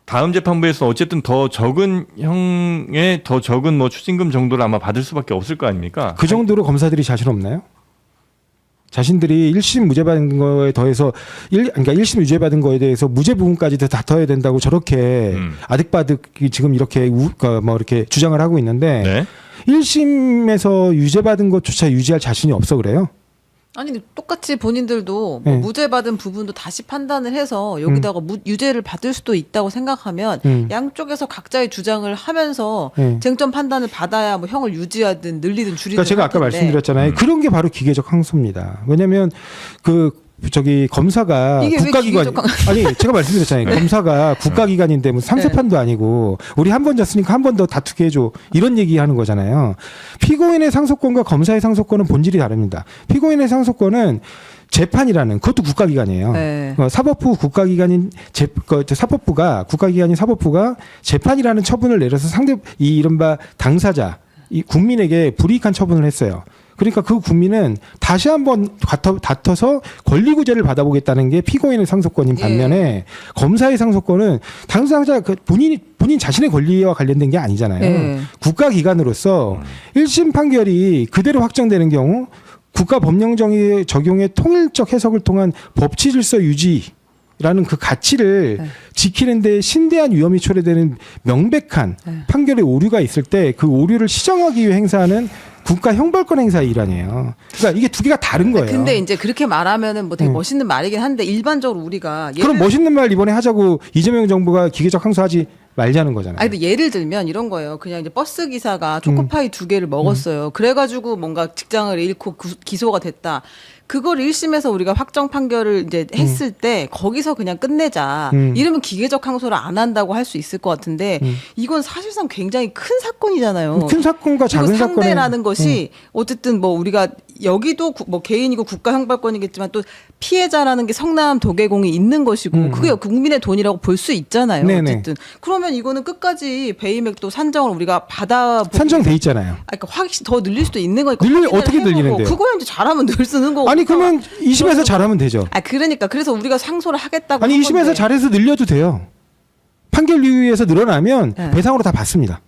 B: 다음 재판부에서 어쨌든 더 적은 형의 더 적은 뭐 추징금 정도를 아마 받을 수밖에 없을 거 아닙니까?
A: 그 정도로 검사들이 자신 없나요? 자신들이 1심 무죄 받은 거에 더해서 그러니까 1심 유죄 받은 거에 대해서 무죄 부분까지도 다퉈야 된다고 저렇게 아득바득 지금 이렇게 뭐 이렇게 주장을 하고 있는데
B: 네.
A: 1심에서 유죄 받은 것조차 유지할 자신이 없어 그래요?
C: 아니 근데 똑같이 본인들도
A: 네.
C: 뭐 무죄 받은 부분도 다시 판단을 해서 여기다가 유죄를 받을 수도 있다고 생각하면 양쪽에서 각자의 주장을 하면서 쟁점 판단을 받아야 뭐 형을 유지하든 늘리든 줄이든.
A: 그러니까 제가 아까
C: 할 텐데.
A: 말씀드렸잖아요. 그런 게 바로 기계적 항소입니다. 왜냐하면 검사가
C: 이게 왜
A: 국가기관
C: 기계적
A: 아니 제가 말씀드렸잖아요. 검사가 국가기관인데 무슨 삼세판도 아니고 우리 한 번 졌으니까 한 번 더 다투게 해줘 이런 얘기하는 거잖아요. 피고인의 상소권과 검사의 상소권은 본질이 다릅니다. 피고인의 상소권은 재판이라는 그것도 국가기관이에요.
C: 네.
A: 사법부 국가기관인 사법부가 국가기관인 사법부가 재판이라는 처분을 내려서 이 이른바 당사자 이 국민에게 불이익한 처분을 했어요. 그러니까 그 국민은 다시 한번 다퉈서 권리구제를 받아보겠다는 게 피고인의 상소권인 반면에 검사의 상소권은 당사자 본인 자신의 권리와 관련된 게 아니잖아요. 국가기관으로서 1심 판결이 그대로 확정되는 경우 국가 법령 적용의 통일적 해석을 통한 법치 질서 유지라는 그 가치를 지키는데 신대한 위험이 초래되는 명백한 판결의 오류가 있을 때 그 오류를 시정하기 위해 행사하는 국가 형벌권 행사의 일환이에요. 그러니까 이게 두 개가 다른 거예요.
C: 근데 이제 그렇게 말하면은 뭐 되게 멋있는 말이긴 한데 일반적으로 우리가
A: 그럼 멋있는 말 이번에 하자고 이재명 정부가 기계적 항소하지 말자는 거잖아요.
C: 아니, 근데 예를 들면 이런 거예요. 그냥 이제 버스 기사가 초코파이 2개를 먹었어요. 그래가지고 뭔가 직장을 잃고 기소가 됐다. 그걸 1심에서 우리가 확정 판결을 이제 했을 때 거기서 그냥 끝내자. 이러면 기계적 항소를 안 한다고 할 수 있을 것 같은데 이건 사실상 굉장히 큰 사건이잖아요.
A: 큰 사건과 작은
C: 그리고
A: 사건의
C: 상대라는 것이 어쨌든 뭐 우리가 여기도 뭐 개인이고 국가 형벌권이겠지만 또 피해자라는 게 성남 도계공이 있는 것이고 그게 국민의 돈이라고 볼 수 있잖아요.
A: 네네.
C: 어쨌든 그러면 이거는 끝까지 배임액도 산정을 우리가
A: 산정돼 있잖아요.
C: 그러니까 확실히 더 늘릴 수도 있는 거니까
A: 어떻게 늘리는데요?
C: 그거 이제 잘하면 늘 쓰는 거고.
A: 아니 그러면 2심에서 잘하면 되죠.
C: 그러니까 그래서 우리가 상소를 하겠다고.
A: 아니
C: 한
A: 2심에서
C: 건데.
A: 잘해서 늘려도 돼요. 판결유예에서 늘어나면 배상으로 다 받습니다.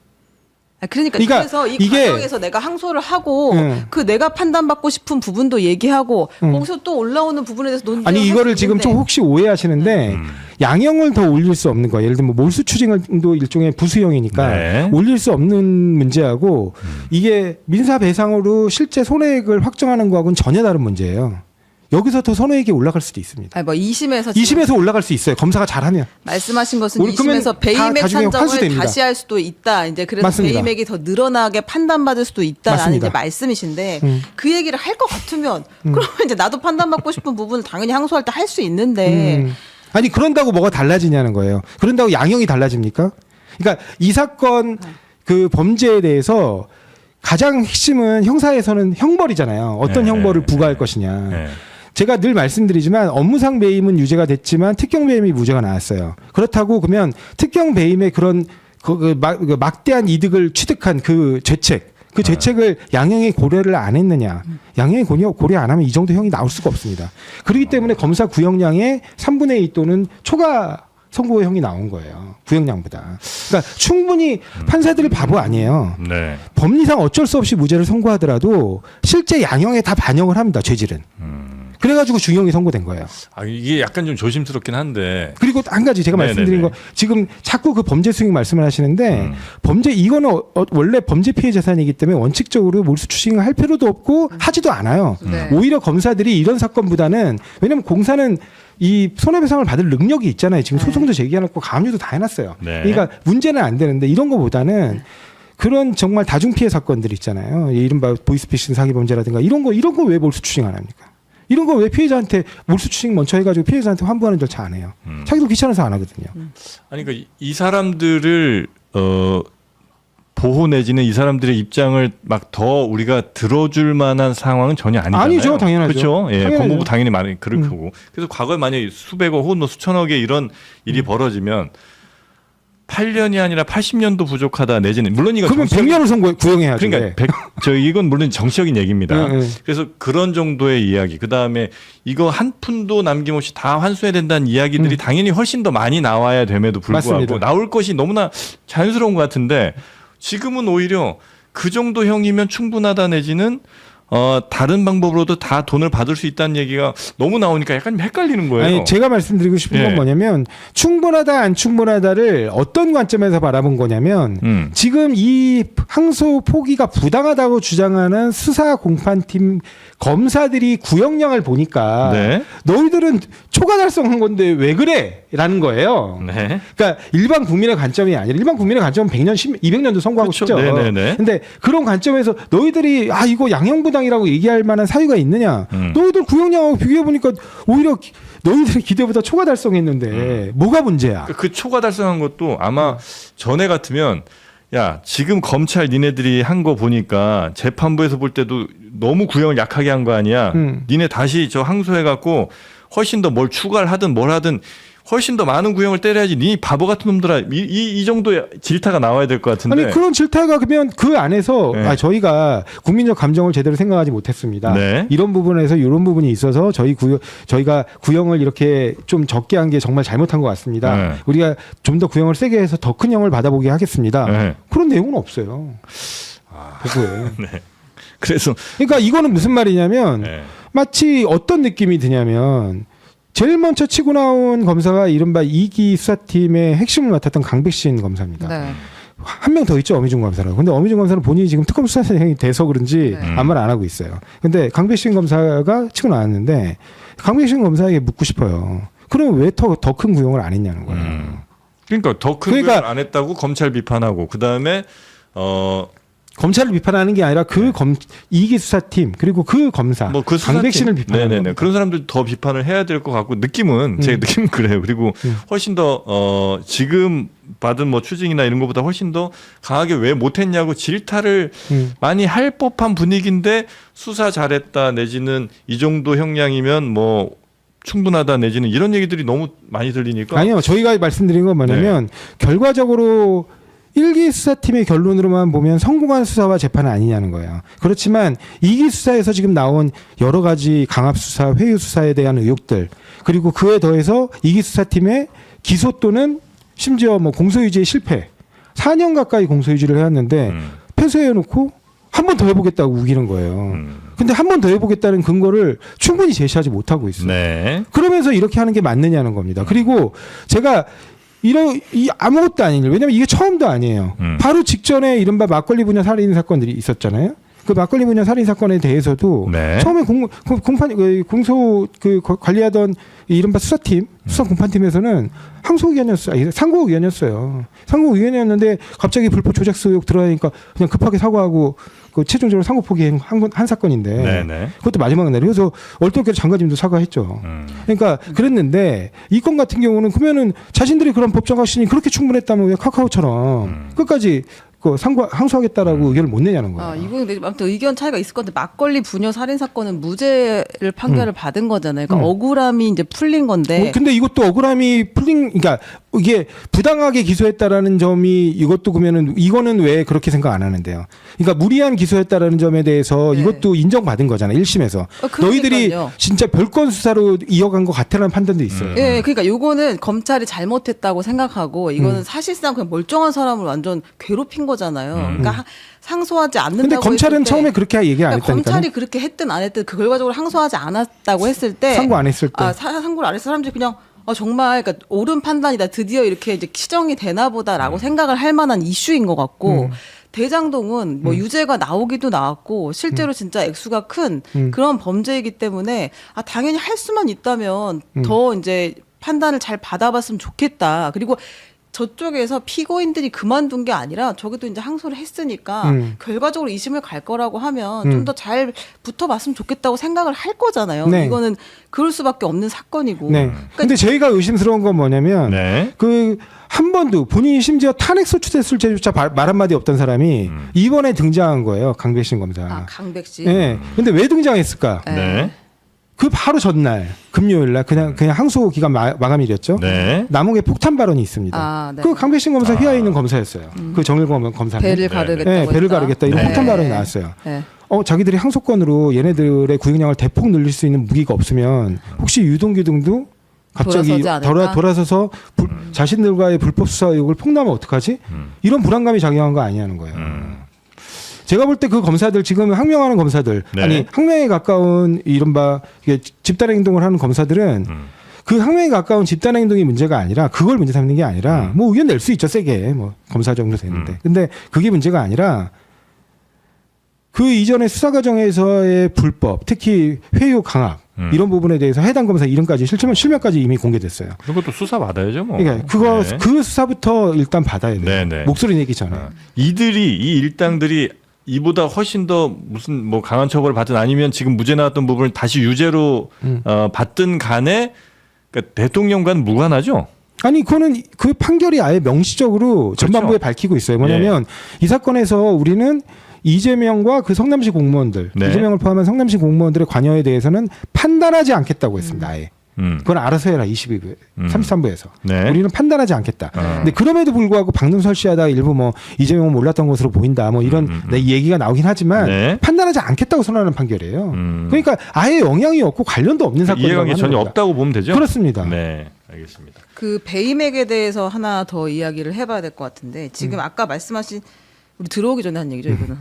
C: 그러니까 그래서 이
A: 이게
C: 과정에서 내가 항소를 하고 그 내가 판단받고 싶은 부분도 얘기하고 거기서 또 올라오는 부분에 대해서 논쟁을
A: 아니 이거를
C: 할 수
A: 지금 좀
C: 있는데.
A: 혹시 오해하시는데 양형을 더 올릴 수 없는 거예요. 예를 들면 몰수 추징도 일종의 부수형이니까
B: 네.
A: 올릴 수 없는 문제하고 이게 민사 배상으로 실제 손해액을 확정하는 거하고는 전혀 다른 문제예요. 여기서 더 손해액이 올라갈 수도 있습니다.
C: 아니 뭐 2심에서
A: 2심에서 올라갈 수 있어요. 검사가 잘하면.
C: 말씀하신 것은
A: 우리 그러면
C: 2심에서
A: 다
C: 배임액
A: 나중에
C: 산정을
A: 환수됩니다.
C: 다시 할 수도 있다. 이제 그래서
A: 맞습니다.
C: 배임액이 더 늘어나게 판단받을 수도 있다라는
A: 맞습니다.
C: 이제 말씀이신데 그 얘기를 할 것 같으면 그러면 이제 나도 판단받고 싶은 부분을 당연히 항소할 때 할 수 있는데
A: 아니 그런다고 뭐가 달라지냐는 거예요. 그런다고 양형이 달라집니까? 그러니까 이 사건 그 범죄에 대해서 가장 핵심은 형사에서는 형벌이잖아요. 어떤 형벌을 부과할 것이냐.
B: 네.
A: 제가 늘 말씀드리지만 업무상 배임은 유죄가 됐지만 특경 배임이 무죄가 나왔어요. 그렇다고 그러면 특경 배임의 그런 막대한 이득을 취득한 그 죄책, 그 죄책을 양형에 고려를 안 했느냐. 양형에 고려 안 하면 이 정도 형이 나올 수가 없습니다. 그렇기 때문에 검사 구형량의 3분의 2 또는 초과 선고형이 나온 거예요. 구형량보다. 그러니까 충분히 판사들이 바보 아니에요.
B: 네.
A: 법리상 어쩔 수 없이 무죄를 선고하더라도 실제 양형에 다 반영을 합니다. 죄질은. 그래가지고 중형이 선고된 거예요.
B: 이게 약간 좀 조심스럽긴 한데.
A: 그리고 한 가지 제가 말씀드린 거 지금 자꾸 그 범죄 수익 말씀을 하시는데 이거는 원래 범죄 피해 재산이기 때문에 원칙적으로 몰수 추징을 할 필요도 없고 하지도 않아요.
C: 네.
A: 오히려 검사들이 이런 사건보다는 왜냐하면 공사는 이 손해배상을 받을 능력이 있잖아요. 지금 소송도 제기해놓고 가압류도 다 해놨어요.
B: 네.
A: 그러니까 문제는 안 되는데 이런 거보다는 그런 정말 다중 피해 사건들 있잖아요. 이른바 보이스피싱 사기 범죄라든가 이런 거 왜 몰수 추징 안 합니까? 이런 거 왜 피해자한테 몰수 추징 먼저 해가지고 피해자한테 환부하는 절차 안 해요. 자기도 귀찮아서 안 하거든요.
B: 아니 그러니까 이 사람들을 보호 내지는 이 사람들의 입장을 막 더 우리가 들어줄 만한 상황은 전혀 아니잖아요.
A: 아니죠, 당연하죠.
B: 그렇죠. 예,
A: 당연하죠.
B: 법무부 당연히 많이 그럴 거고. 그래서 과거에 만약에 수백억 혹은 뭐 수천억의 이런 일이 벌어지면 8년이 아니라 80년도 부족하다 내지는 물론 이거
A: 그러면 100년을 구형해야죠.
B: 그러니까 이건 물론 정치적인 얘기입니다. 그래서 그런 정도의 이야기. 그다음에 이거 한 푼도 남김없이 다 환수해야 된다는 이야기들이 당연히 훨씬 더 많이 나와야 됨에도 불구하고
A: 맞습니다.
B: 나올 것이 너무나 자연스러운 것 같은데 지금은 오히려 그 정도 형이면 충분하다 내지는 다른 방법으로도 다 돈을 받을 수 있다는 얘기가 너무 나오니까 약간 헷갈리는 거예요.
A: 아니, 제가 말씀드리고 싶은 건
B: 예.
A: 뭐냐면 충분하다 안 충분하다를 어떤 관점에서 바라본 거냐면 지금 이 항소 포기가 부당하다고 주장하는 수사 공판팀 검사들이 구형량을 보니까
B: 네.
A: 너희들은 초과 달성한 건데 왜 그래? 라는 거예요.
B: 네.
A: 그러니까 일반 국민의 관점이 아니라 일반 국민의 관점은 100년, 200년도 선고하고
B: 그렇죠.
A: 싶죠.
B: 네네네.
A: 근데 그런 관점에서 너희들이 이거 양형부당이라고 얘기할 만한 사유가 있느냐? 너희들 구형량하고 비교해 보니까 오히려 너희들의 기대보다 초과 달성했는데 뭐가 문제야?
B: 그 초과 달성한 것도 아마 전에 같으면 야 지금 검찰 니네들이 한 거 보니까 재판부에서 볼 때도 너무 구형을 약하게 한 거 아니야. 니네 다시 저 항소해갖고 훨씬 더 뭘 추가를 하든 뭘 하든 훨씬 더 많은 구형을 때려야지. 니 바보 같은 놈들아. 이 정도의 질타가 나와야 될 것 같은데.
A: 아니 그런 질타가 그러면 그 안에서
B: 네.
A: 저희가 국민적 감정을 제대로 생각하지 못했습니다.
B: 네.
A: 이런 부분에서 이런 부분이 있어서 저희가 구형을 이렇게 좀 적게 한 게 정말 잘못한 것 같습니다.
B: 네.
A: 우리가 좀 더 구형을 세게 해서 더 큰 형을 받아보게 하겠습니다.
B: 네.
A: 그런 내용은 없어요. 그거에.
B: 네. 그래서
A: 그러니까 이거는 무슨 말이냐면
B: 네.
A: 마치 어떤 느낌이 드냐면 제일 먼저 치고 나온 검사가 이른바 2기 수사팀의 핵심을 맡았던 강백신 검사입니다.
C: 네.
A: 한 명 더 있죠, 어미중 검사라고. 근데 어미중 검사는 본인이 지금 특검 수사생이 돼서 그런지
C: 네.
A: 아무 말 안 하고 있어요. 근데 강백신 검사가 치고 나왔는데 강백신 검사에게 묻고 싶어요. 그러면 왜 더 큰 구형을 안 했냐는 거예요.
B: 그러니까 더 큰
A: 그러니까-
B: 구형을 안 했다고 검찰 비판하고 그다음에
A: 검찰을 비판하는 게 아니라 그 2기 수사팀 그리고 그 검사
B: 뭐 그
A: 강백신을 비판하는
B: 네네네.
A: 겁니다.
B: 그런 사람들 더 비판을 해야 될 것 같고 느낌은 제 느낌은 그래요. 그리고 훨씬 더 지금 받은 뭐 추징이나 이런 것보다 훨씬 더 강하게 왜 못했냐고 질타를 많이 할 법한 분위기인데 수사 잘했다 내지는 이 정도 형량이면 뭐 충분하다 내지는 이런 얘기들이 너무 많이 들리니까
A: 아니요, 저희가 말씀드린 건 뭐냐면 결과적으로 1기 수사팀의 결론으로만 보면 성공한 수사와 재판은 아니냐는 거예요. 그렇지만 2기 수사에서 지금 나온 여러 가지 강압 수사, 회유 수사에 대한 의혹들 그리고 그에 더해서 2기 수사팀의 기소 또는 심지어 뭐 공소유지의 실패 4년 가까이 공소유지를 해왔는데 패소해놓고 한 번 더 해보겠다고 우기는 거예요. 근데 한 번 더 해보겠다는 근거를 충분히 제시하지 못하고 있어요.
B: 네.
A: 그러면서 이렇게 하는 게 맞느냐는 겁니다. 그리고 제가 이 아무것도 아닌 일, 왜냐면 이게 처음도 아니에요. 바로 직전에 이른바 막걸리 분야 살인 사건들이 있었잖아요. 그 막걸리 분야 살인 사건에 대해서도
B: 네.
A: 처음에 공소 관리하던 이른바 수사팀, 수사 공판팀에서는 항소의견이었어요. 상고의견이었어요. 상고의견이었는데 갑자기 불법 조작수 의혹 드러나니까 그냥 급하게 사과하고 최종적으로 상고 포기한 한 사건인데
B: 네네.
A: 그것도 마지막 날에 그래서 얼떨결에 장관님도 사과했죠. 그러니까 그랬는데 이 건 같은 경우는 그러면은 자신들이 그런 법정 확신이 그렇게 충분했다면 왜 카카오처럼 끝까지 항소하겠다라고 의견을 못 내냐는 거예요.
C: 이건 근데 아무튼 의견 차이가 있을 건데 막걸리 부녀 살인 사건은 무죄를 판결을 받은 거잖아요. 그러니까 억울함이 이제 풀린 건데.
A: 근데 이것도 억울함이 그러니까 이게 부당하게 기소했다라는 점이 이것도 그러면은 이거는 왜 그렇게 생각 안 하는데요. 그러니까 무리한 기소했다라는 점에 대해서
C: 네.
A: 이것도 인정받은 거잖아요. 1심에서. 너희들이
C: 그러니까요.
A: 진짜 별건 수사로 이어간 것 같다는 판단도 있어요.
C: 예, 그러니까 요거는 검찰이 잘못했다고 생각하고 이거는 사실상 그냥 멀쩡한 사람을 완전 괴롭힌 거잖아요. 그러니까 상소하지 않는다고
A: 근데 검찰은
C: 했을 때
A: 처음에 그렇게 얘기 안
C: 그러니까
A: 했다니까요.
C: 검찰이 그렇게 했든 안 했든 그 결과적으로 항소하지 않았다고 했을 때
A: 상고 안 했을 때.
C: 상고를 안 했을 사람들이 그냥 정말 그러니까 옳은 판단이다. 드디어 이렇게 이제 시정이 되나 보다라고 생각을 할 만한 이슈인 것 같고 대장동은 뭐 유죄가 나오기도 나왔고 실제로 진짜 액수가 큰 그런 범죄이기 때문에 당연히 할 수만 있다면 더 이제 판단을 잘 받아봤으면 좋겠다. 그리고 저쪽에서 피고인들이 그만둔 게 아니라 저기도 이제 항소를 했으니까 결과적으로 2심을 갈 거라고 하면 좀 더 잘 붙어봤으면 좋겠다고 생각을 할 거잖아요.
A: 네.
C: 이거는 그럴 수밖에 없는 사건이고.
A: 네. 근데 저희가 의심스러운 건 뭐냐면
B: 네.
A: 한 번도 본인이 심지어 탄핵 소추됐을 때조차 말 한마디 없던 사람이 이번에 등장한 거예요. 강백신 검사.
C: 강백신.
A: 네. 근데 왜 등장했을까?
B: 네.
A: 그 바로 전날 금요일 날 그냥 항소 기간 마감일이었죠.
B: 네.
A: 남욱에 폭탄 발언이 있습니다.
C: 아, 네.
A: 그 강백신 검사 휘하에 있는 검사였어요. 그 정일검 검사는.
C: 배를
B: 네,
C: 가르겠다고
A: 네, 배를
C: 했다.
A: 가르겠다 이런
B: 네.
A: 폭탄 발언이 나왔어요.
C: 네.
A: 자기들이 항소권으로 얘네들의 구형량을 대폭 늘릴 수 있는 무기가 없으면 혹시 유동규 등도 갑자기
C: 돌아서지 않을까?
A: 돌아서서 자신들과의 불법 수사 의혹을 폭로하면 어떡하지? 이런 불안감이 작용한 거 아니냐는 거예요. 제가 볼 때 그 검사들 지금 항명하는 검사들
B: 네.
A: 아니 항명에 가까운 이른바 이게 집단 행동을 하는 검사들은 그 항명에 가까운 집단 행동이 문제가 아니라 그걸 문제 삼는 게 아니라 뭐 의견 낼 수 있죠 세게 뭐 검사 정도 되는데 근데 그게 문제가 아니라 그 이전의 수사 과정에서의 불법 특히 회유 강압 이런 부분에 대해서 해당 검사 이름까지 실명까지 이미 공개됐어요.
B: 그런 것도 수사 받아야죠, 뭐.
A: 그러니까
B: 네.
A: 그 수사부터 일단 받아야 돼요.
B: 네, 네.
A: 목소리 내기 전에.
B: 이 일당들이 이보다 훨씬 더 무슨 뭐 강한 처벌을 받든 아니면 지금 무죄 나왔던 부분을 다시 유죄로 받든 간에 그러니까 대통령과는 무관하죠.
A: 아니 그거는 그 판결이 아예 명시적으로 전반부에 밝히고 있어요. 뭐냐면 이 사건에서 우리는 이재명과 그 성남시 공무원들,
B: 네.
A: 이재명을 포함한 성남시 공무원들의 관여에 대해서는 판단하지 않겠다고 했습니다. 아예. 그건 알아서 해라 22부, 33부에서.
B: 네.
A: 우리는 판단하지 않겠다. 근데 그럼에도 불구하고 방금 설치하다 일부 뭐 이재명은 몰랐던 것으로 보인다. 뭐 이런 얘기가 나오긴 하지만
B: 네.
A: 판단하지 않겠다고 선언하는 판결이에요. 그러니까 아예 영향이 없고 관련도 없는 사건이라고
B: 이해관계
A: 하는
B: 전혀
A: 겁니다.
B: 없다고 보면 되죠.
A: 그렇습니다.
B: 네, 알겠습니다.
C: 그 배임액에 대해서 하나 더 이야기를 해봐야 될 것 같은데 지금 아까 말씀하신 우리 들어오기 전에 한 얘기죠 이거는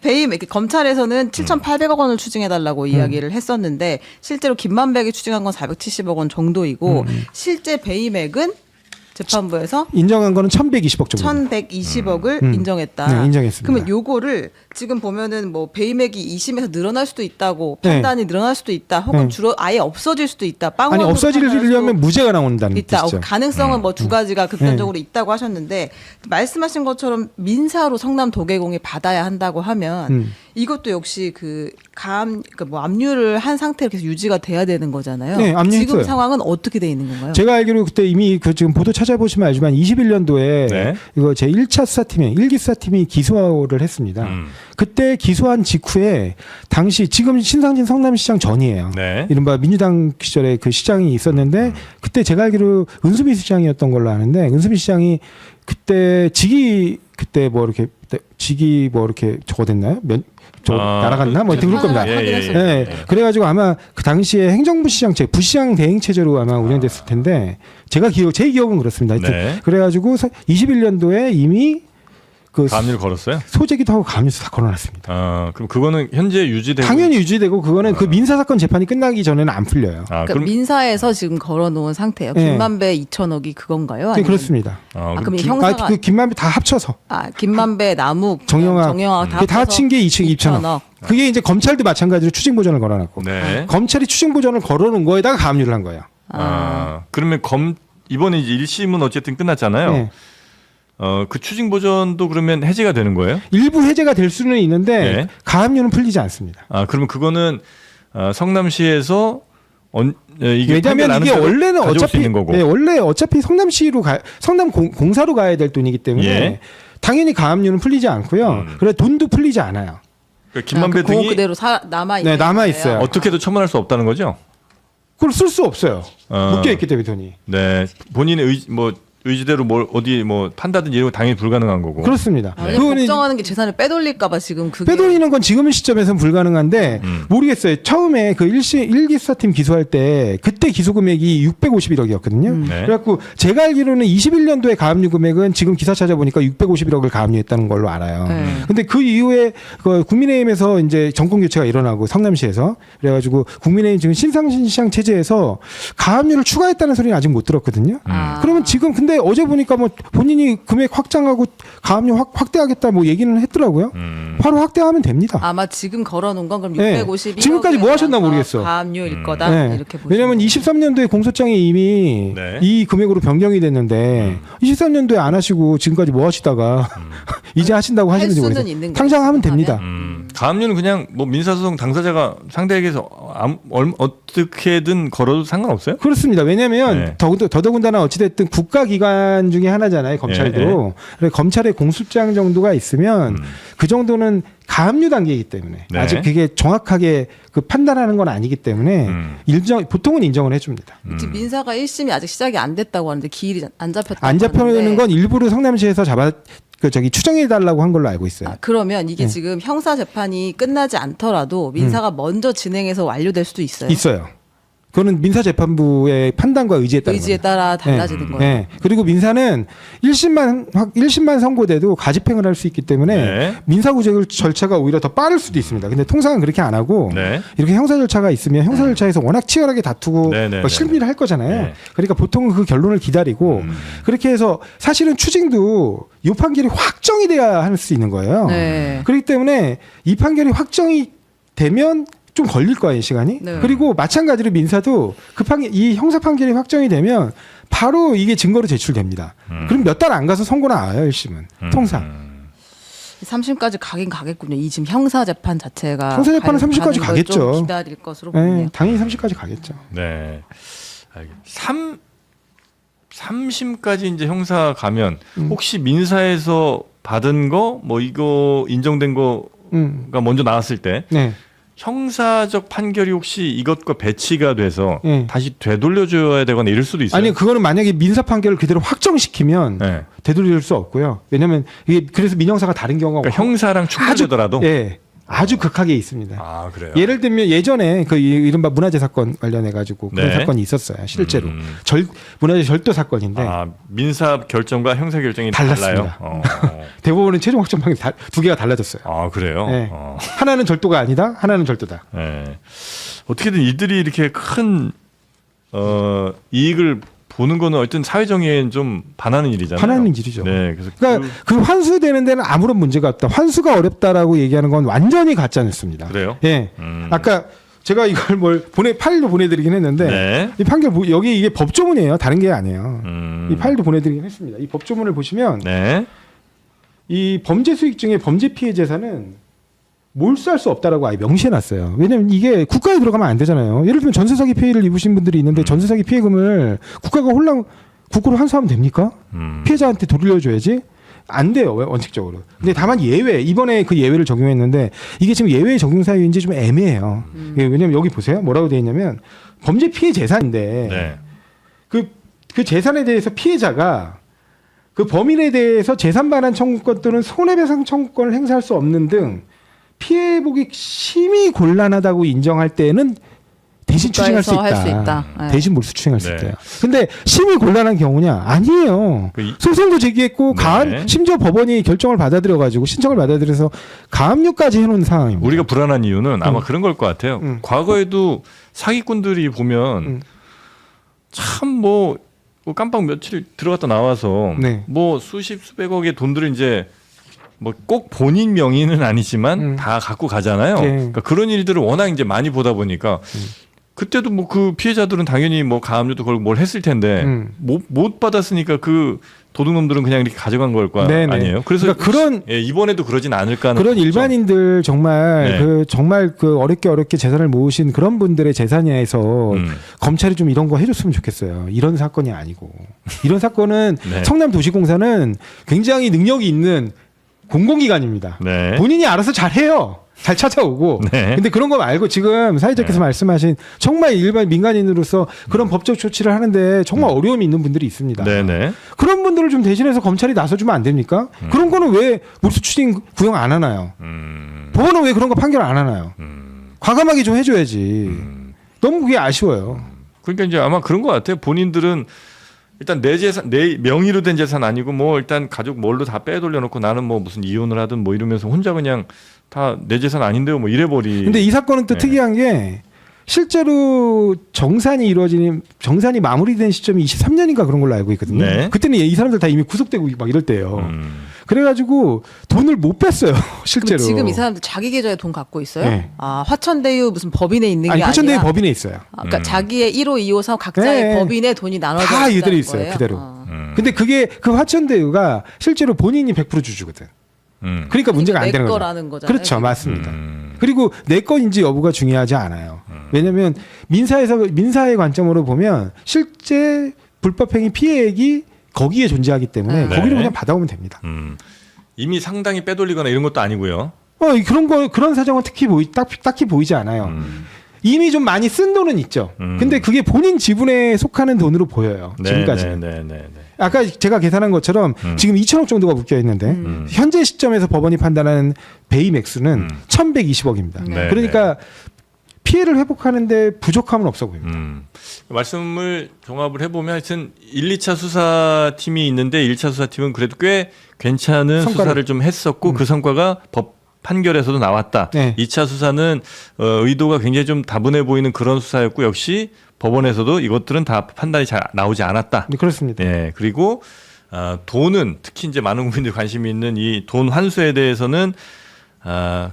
C: 배임 이렇게 검찰에서는 7,800억 원을 추징해달라고 이야기를 했었는데 실제로 김만백이 추징한 건 470억 원 정도이고 실제 배임액은 재판부에서
A: 인정한 거는 1,120억 정도.
C: 1,120억을 인정했다.
A: 네, 인정했습니다.
C: 그러면 요거를 지금 보면은 뭐 배임액이 2심에서 늘어날 수도 있다고
A: 네.
C: 판단이 늘어날 수도 있다. 혹은
A: 네.
C: 아예 없어질 수도 있다.
A: 아니
C: 빵원으로
A: 없어지려면
C: 판단할 수도
A: 무죄가 나온다는
C: 있다.
A: 뜻이죠.
C: 가능성은 뭐 두 가지가 급변적으로 있다고 하셨는데 말씀하신 것처럼 민사로 성남 도계공이 받아야 한다고 하면 이것도 역시 그러니까 뭐 압류를 한 상태로 계속 유지가 돼야 되는 거잖아요.
A: 네, 압류했어요.
C: 지금 상황은 어떻게 돼 있는 건가요?
A: 제가 알기로 그때 이미 그 지금 보도 찾아보시면 알지만 21년도에
B: 네.
A: 이거 제 1차 수사팀이 1기 수사팀이 기소를 했습니다. 그때 기소한 직후에 당시 지금 신상진 성남시장 전이에요.
B: 네.
A: 이른바 민주당 시절에 그 시장이 있었는데 그때 제가 알기로 은수미 시장이었던 걸로 아는데 은수미 시장이 그때 그때 뭐 이렇게 직이 뭐 이렇게 저거 됐나요? 날아갔나? 뭐 그럴 겁니다.
C: 확인했어요.
A: 그래가지고 아마 그 당시에 행정부 시장 부시장 대행 체제로 아마 운영됐을 텐데 제 기억은 그렇습니다. 하여튼
B: 네.
A: 그래가지고 21년도에 이미 그
B: 가압류를 걸었어요?
A: 소재기도 하고 가압류 다 걸어놨습니다.
B: 그럼 그거는 현재 유지되고
A: 당연히 유지되고 그거는 그 민사 사건 재판이 끝나기 전에는 안 풀려요.
C: 그러니까
B: 그럼
C: 민사에서 지금 걸어놓은 상태예요.
A: 네.
C: 김만배 2천억이 그건가요?
A: 네,
C: 아니면-
A: 그렇습니다.
C: 그럼
B: 김-
C: 형사가
A: 그 김만배 다 합쳐서
C: 김만배, 남욱,
A: 정영학
C: 다
A: 그게 다 합친 게 2천억.
C: 2천억.
A: 그게 이제 검찰도 마찬가지로 추징 보전을 걸어놨고
B: 네.
A: 검찰이 추징 보전을 걸어놓은 거에다가 가압류를 한 거예요.
B: 그러면 이번에 이제 1심은 어쨌든 끝났잖아요.
A: 네.
B: 그 추징 보전도 그러면 해제가 되는 거예요?
A: 일부 해제가 될 수는 있는데
B: 네.
A: 가압류는 풀리지 않습니다.
B: 그러면 그거는 성남시에서 이게
A: 왜냐하면 이게 원래는
B: 가져올 수
A: 어차피
B: 있는 거고.
A: 원래 어차피 성남시로 성남 공사로 가야 될 돈이기 때문에
B: 예.
A: 당연히 가압류는 풀리지 않고요. 그래 돈도 풀리지 않아요.
B: 그러니까 김만배
C: 그
B: 등이
C: 그대로 남아 있는
A: 네, 남아 있어요.
B: 어떻게도 처분할 수 없다는 거죠?
A: 그걸 쓸 수 없어요. 묶여 있기 때문에 돈이.
B: 네, 본인의 의지대로 뭘 어디 뭐 판다든지 이런 거 당연히 불가능한 거고.
A: 그렇습니다.
C: 왜냐면
A: 그거는
C: 걱정하는 게 재산을 빼돌릴까봐 지금 그게
A: 빼돌리는 건 지금 시점에서는 불가능한데 모르겠어요. 처음에 그 1기 수사팀 기소할 때 그때 기소 금액이 651억이었거든요.
B: 네.
A: 그래갖고 제가 알기로는 21년도에 가압류 금액은 지금 기사 찾아보니까 651억을 가압류했다는 걸로 알아요.
C: 네.
A: 근데 그 이후에 그 국민의힘에서 이제 정권 교체가 일어나고 성남시에서 그래가지고 국민의힘 지금 신상진 시장 체제에서 가압류를 추가했다는 소리는 아직 못 들었거든요. 그러면 지금 근데 어제 보니까 뭐 본인이 금액 확장하고 가압류 확대하겠다 뭐 얘기는 했더라고요. 바로 확대하면 됩니다.
C: 아마 지금 걸어놓은 건 그럼
A: 네.
C: 652억
A: 지금까지 뭐 하셨나 모르겠어.
C: 가압류일 거다
A: 네.
C: 이렇게 보시면
A: 왜냐하면 23년도에 공소장이 이미
B: 네.
A: 이 금액으로 변경이 됐는데 23년도에 안 하시고 지금까지 뭐 하시다가 이제 하신다고
C: 할
A: 하시는지
C: 수는
A: 모르겠어요.
C: 있는
A: 당장
C: 거예요,
A: 하면 됩니다.
B: 가압류는 그냥 뭐 민사소송 당사자가 상대에게서 어떻게든 걸어도 상관없어요?
A: 그렇습니다. 왜냐하면
B: 네.
A: 더더군다나 어찌됐든 국가기관 중에 하나잖아요. 검찰도.
B: 네.
A: 그래서 검찰의 공소장 정도가 있으면 그 정도는 가압류 단계이기 때문에
B: 네.
A: 아직 그게 정확하게 그 판단하는 건 아니기 때문에 보통은 인정을 해줍니다.
C: 지금 민사가 1심이 아직 시작이 안 됐다고 하는데 기일이 안 잡혔다고
A: 안 잡혀는
C: 하는데
A: 건 일부러 성남시에서 추정해달라고 한 걸로 알고 있어요.
C: 그러면 이게 지금 형사 재판이 끝나지 않더라도 민사가 먼저 진행해서 완료될 수도 있어요.
A: 있어요. 그거는 민사재판부의 판단과 의지에 따라
C: 의지에 따라 달라지는 거예요.
A: 네. 그리고 민사는 1심만 선고돼도 가집행을 할 수 있기 때문에
B: 네.
A: 민사구제 절차가 오히려 더 빠를 수도 있습니다. 근데 통상은 그렇게 안 하고
B: 네.
A: 이렇게 형사 절차가 있으면 형사 절차에서 워낙 치열하게 다투고
B: 네, 네,
A: 뭐 실비를 할 거잖아요.
B: 네.
A: 그러니까 보통은 그 결론을 기다리고 그렇게 해서 사실은 추징도 이 판결이 확정이 돼야 할 수 있는 거예요.
C: 네.
A: 그렇기 때문에 이 판결이 확정이 되면 좀 걸릴 거예요, 시간이.
C: 네.
A: 그리고 마찬가지로 민사도 이 형사 판결이 확정이 되면 바로 이게 증거로 제출됩니다. 그럼 몇 달 안 가서 선고 나와요, 1심은. 통상.
C: 3심까지 가긴 가겠군요. 이 지금 형사 재판 자체가
A: 형사 재판은 3심까지
C: 가는 걸
A: 가겠죠.
C: 좀 기다릴 것으로 보이네요.
A: 네, 당연히 30까지 가겠죠.
B: 네. 3심까지 이제 형사 가면 혹시 민사에서 받은 거 뭐 이거 인정된 거가 먼저 나왔을 때
A: 네.
B: 형사적 판결이 혹시 이것과 배치가 돼서
A: 네.
B: 다시 되돌려줘야 되거나 이럴 수도 있어요.
A: 아니, 그거는 만약에 민사 판결을 그대로 확정시키면
B: 네.
A: 되돌릴 수 없고요. 왜냐하면 이게 그래서 민형사가 다른 경우가
B: 그러니까 형사랑 충돌되더라도.
A: 예, 아주 극하게 있습니다.
B: 아 그래요.
A: 예를 들면 예전에 그 이른바 문화재 사건 관련해 가지고 그런
B: 네.
A: 사건이 있었어요. 실제로 문화재 절도 사건인데
B: 아 민사 결정과 형사 결정이
A: 달랐습니다.
B: 달라요.
A: 대법원은 최종 확정 판결 두 개가 달라졌어요.
B: 아 그래요.
A: 네. 하나는 절도가 아니다, 하나는 절도다.
B: 네. 어떻게든 이들이 이렇게 큰 이익을 보는 거는 어쨌든 사회 정의에 좀 반하는 일이잖아요.
A: 반하는 일이죠.
B: 네, 그래서
A: 그러니까 그 환수되는 데는 아무런 문제가 없다. 환수가 어렵다라고 얘기하는 건 완전히 가짜 뉴스입니다.
B: 그래요?
A: 예. 아까 제가 이걸 파일로 보내드리긴 했는데
B: 네.
A: 이 판결 여기 이게 법조문이에요. 다른 게 아니에요.
B: 음.
A: 이 파일도 보내드리긴 했습니다. 이 법조문을 보시면
B: 네.
A: 이 범죄 수익 중에 범죄 피해 재산은 몰수할 수 없다라고 아예 명시해놨어요. 왜냐면 이게 국가에 들어가면 안 되잖아요. 예를 들면 전세 사기 피해를 입으신 분들이 있는데 전세 사기 피해금을 국가가 국고로 환수하면 됩니까? 피해자한테 돌려줘야지. 안 돼요, 원칙적으로. 근데 다만 예외, 이번에 그 예외를 적용했는데 이게 지금 예외 적용 사유인지 좀 애매해요. 왜냐면 여기 보세요. 뭐라고 되어 있냐면 범죄 피해 재산인데
B: 네.
A: 그 재산에 대해서 피해자가 그 범인에 대해서 재산 반환 청구권 또는 손해배상 청구권을 행사할 수 없는 등 피해보기 심히 곤란하다고 인정할 때는 대신 추징할 수
C: 할 수
A: 있다.
C: 있다. 네.
A: 대신 몰수 추징할 수
B: 네.
A: 있다. 근데 심히 곤란한 경우냐? 아니에요. 소송도 제기했고
B: 네.
A: 심지어 법원이 결정을 받아들여가지고 신청을 받아들여서 가압류까지 해놓은 상황입니다.
B: 우리가 불안한 이유는 아마 그런 걸 것 같아요. 과거에도 사기꾼들이 보면 참 뭐 깜빡 며칠 들어갔다 나와서
A: 네.
B: 뭐 수십 수백억의 돈들을 이제 뭐 꼭 본인 명의는 아니지만 다 갖고 가잖아요.
A: 네.
B: 그러니까 그런 일들을 워낙 이제 많이 보다 보니까 그때도 뭐 그 피해자들은 당연히 뭐 가압류도 걸고 뭘 했을 텐데 못 받았으니까 그 도둑놈들은 그냥 이렇게 가져간 걸 거
A: 네네.
B: 아니에요. 그래서
A: 그러니까 그런
B: 예, 이번에도 그러진 않을까 하는
A: 그런
B: 걱정.
A: 일반인들 정말
B: 네.
A: 정말 어렵게 재산을 모으신 그런 분들의 재산에서 검찰이 좀 이런 거 해줬으면 좋겠어요. 이런 사건이 아니고 이런 사건은
B: 네.
A: 성남도시공사는 굉장히 능력이 있는 공공기관입니다.
B: 네.
A: 본인이 알아서 잘해요. 잘 찾아오고.
B: 네.
A: 근데 그런 거 말고 지금 사회자께서 말씀하신 정말 일반 민간인으로서 그런 법적 조치를 하는데 정말 어려움이 있는 분들이 있습니다.
B: 네네.
A: 그런 분들을 좀 대신해서 검찰이 나서주면 안 됩니까? 그런 거는 왜 몰수 추징 구형 안 하나요? 법원은 왜 그런 거 판결 안 하나요? 과감하게 좀 해줘야지. 너무 그게 아쉬워요.
B: 그러니까 이제 아마 그런 것 같아요. 본인들은 일단 내 재산, 내 명의로 된 재산 아니고 뭐 일단 가족 뭘로 다 빼돌려놓고 나는 뭐 무슨 이혼을 하든 뭐 이러면서 혼자 그냥 다 내 재산 아닌데요 뭐 이래버리.
A: 근데 이 사건은 또
B: 네.
A: 특이한 게 실제로 정산이 마무리된 시점이 23년인가 그런 걸로 알고 있거든요.
B: 네.
A: 그때는 이 사람들 다 이미 구속되고 막 이럴 때예요. 그래가지고 돈을 못 뺐어요. 실제로.
C: 그럼 지금 이 사람들 자기 계좌에 돈 갖고 있어요?
A: 네.
C: 아 화천대유 무슨 법인에 있는 게
A: 화천대유
C: 아니라
A: 법인에 있어요.
C: 그러니까 자기의 1호, 2호, 3호 각자의
A: 네.
C: 법인에 돈이 나눠져
A: 다
C: 있다는
A: 이들이 있어요.
C: 거예요?
A: 그대로. 근데 그게 그 화천대유가 실제로 본인이 100% 주주거든. 그러니까 문제가 안 되는 거죠.
C: 거라는 거잖아요.
A: 그렇죠, 맞습니다. 그리고 내 건인지 여부가 중요하지 않아요. 왜냐하면 민사의 관점으로 보면 실제 불법행위 피해액이 거기에 존재하기 때문에
B: 네.
A: 거기로 그냥 받아오면 됩니다.
B: 이미 상당히 빼돌리거나 이런 것도 아니고요.
A: 그런 사정은 딱히 보이지 않아요. 이미 좀 많이 쓴 돈은 있죠. 근데 그게 본인 지분에 속하는 돈으로 보여요. 지금까지는.
B: 네.
A: 아까 제가 계산한 것처럼 지금 2천억 정도가 묶여 있는데 현재 시점에서 법원이 판단하는 배임 액수는 1,120억입니다.
B: 네.
A: 그러니까 피해를 회복하는데 부족함은 없어 보입니다.
B: 말씀을 종합을 해보면 하여튼 1, 2차 수사팀이 있는데 1차 수사팀은 그래도 꽤 괜찮은 수사를 좀 했었고 그 성과가 법 판결에서도 나왔다.
A: 네.
B: 2차 수사는 의도가 굉장히 좀 다분해 보이는 그런 수사였고 역시 법원에서도 이것들은 다 판단이 잘 나오지 않았다.
A: 네, 그렇습니다.
B: 네, 그리고 돈은 특히 이제 많은 국민들이 관심이 있는 이 돈 환수에 대해서는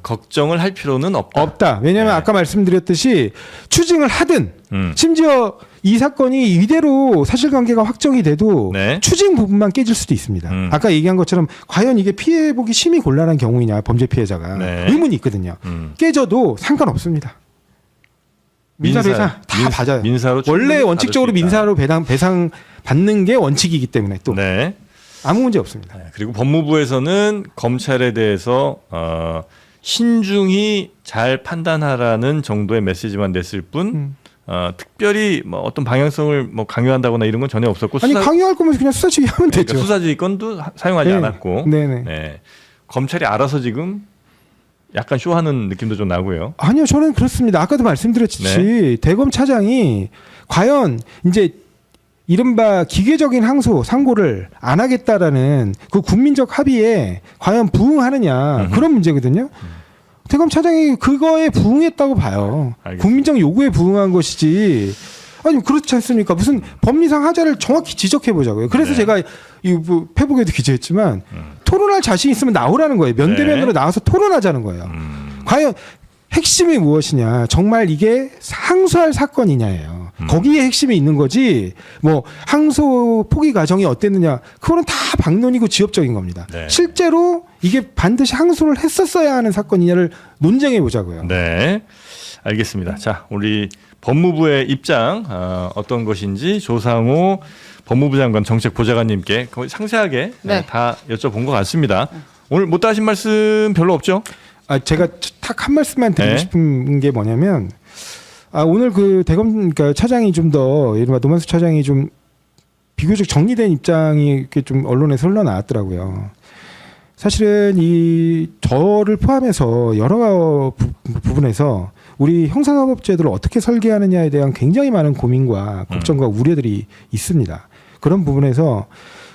B: 걱정을 할 필요는 없다.
A: 왜냐하면
B: 네.
A: 아까 말씀드렸듯이 추징을 하든 심지어 이 사건이 이대로 사실관계가 확정이 돼도
B: 네.
A: 추징 부분만 깨질 수도 있습니다. 아까 얘기한 것처럼 과연 이게 피해보기 심히 곤란한 경우이냐 범죄 피해자가
B: 네.
A: 의문이 있거든요. 깨져도 상관없습니다. 민사로 해서 다 받아요.
B: 민사로
A: 원래 원칙적으로
B: 받을 수 있다.
A: 민사로 배상 받는 게 원칙이기 때문에 또
B: 네.
A: 아무 문제 없습니다.
B: 그리고 법무부에서는 검찰에 대해서 신중히 잘 판단하라는 정도의 메시지만 냈을 뿐 특별히 뭐 어떤 방향성을 뭐 강요한다거나 이런 건 전혀 없었고
A: 아니 강요할 거면 그냥 수사지휘 하면
B: 그러니까
A: 되죠.
B: 수사지휘권도 사용하지
A: 네.
B: 않았고
A: 네네.
B: 네. 검찰이 알아서 지금 약간 쇼하는 느낌도 좀 나고요.
A: 아니요, 저는 그렇습니다. 아까도 말씀드렸듯이
B: 네.
A: 대검 차장이 과연 이제 이른바 기계적인 상고를 안 하겠다라는 그 국민적 합의에 과연 부응하느냐 그런 문제거든요. 대검 차장이 그거에 부응했다고 봐요.
B: 알겠습니다.
A: 국민적 요구에 부응한 것이지. 아니 그렇지 않습니까? 무슨 법리상 하자를 정확히 지적해 보자고요. 그래서
B: 네.
A: 제가 이 페북에도 기재했지만 토론할 자신 있으면 나오라는 거예요. 면대면으로
B: 네.
A: 나와서 토론하자는 거예요. 과연 핵심이 무엇이냐? 정말 이게 항소할 사건이냐예요. 거기에 핵심이 있는 거지. 뭐 항소 포기 과정이 어땠느냐? 그거는 다 반론이고 지엽적인 겁니다.
B: 네.
A: 실제로 이게 반드시 항소를 했었어야 하는 사건이냐를 논쟁해 보자고요.
B: 네, 알겠습니다. 자, 우리 법무부의 입장 어떤 것인지 조상호 법무부 장관 정책보좌관님께 거의 상세하게
C: 네.
B: 다 여쭤본 것 같습니다. 오늘 못다 하신 말씀 별로 없죠?
A: 제가 딱 한 말씀만 드리고
B: 네.
A: 싶은 게 뭐냐면 오늘 그 대검 그러니까 차장이 좀 더 이른바 노만수 차장이 좀 비교적 정리된 입장이 이렇게 좀 언론에서 흘러나왔더라고요. 사실은 이 저를 포함해서 여러 부분에서 우리 형사사법제도를 어떻게 설계하느냐에 대한 굉장히 많은 고민과 걱정과 우려들이 있습니다. 그런 부분에서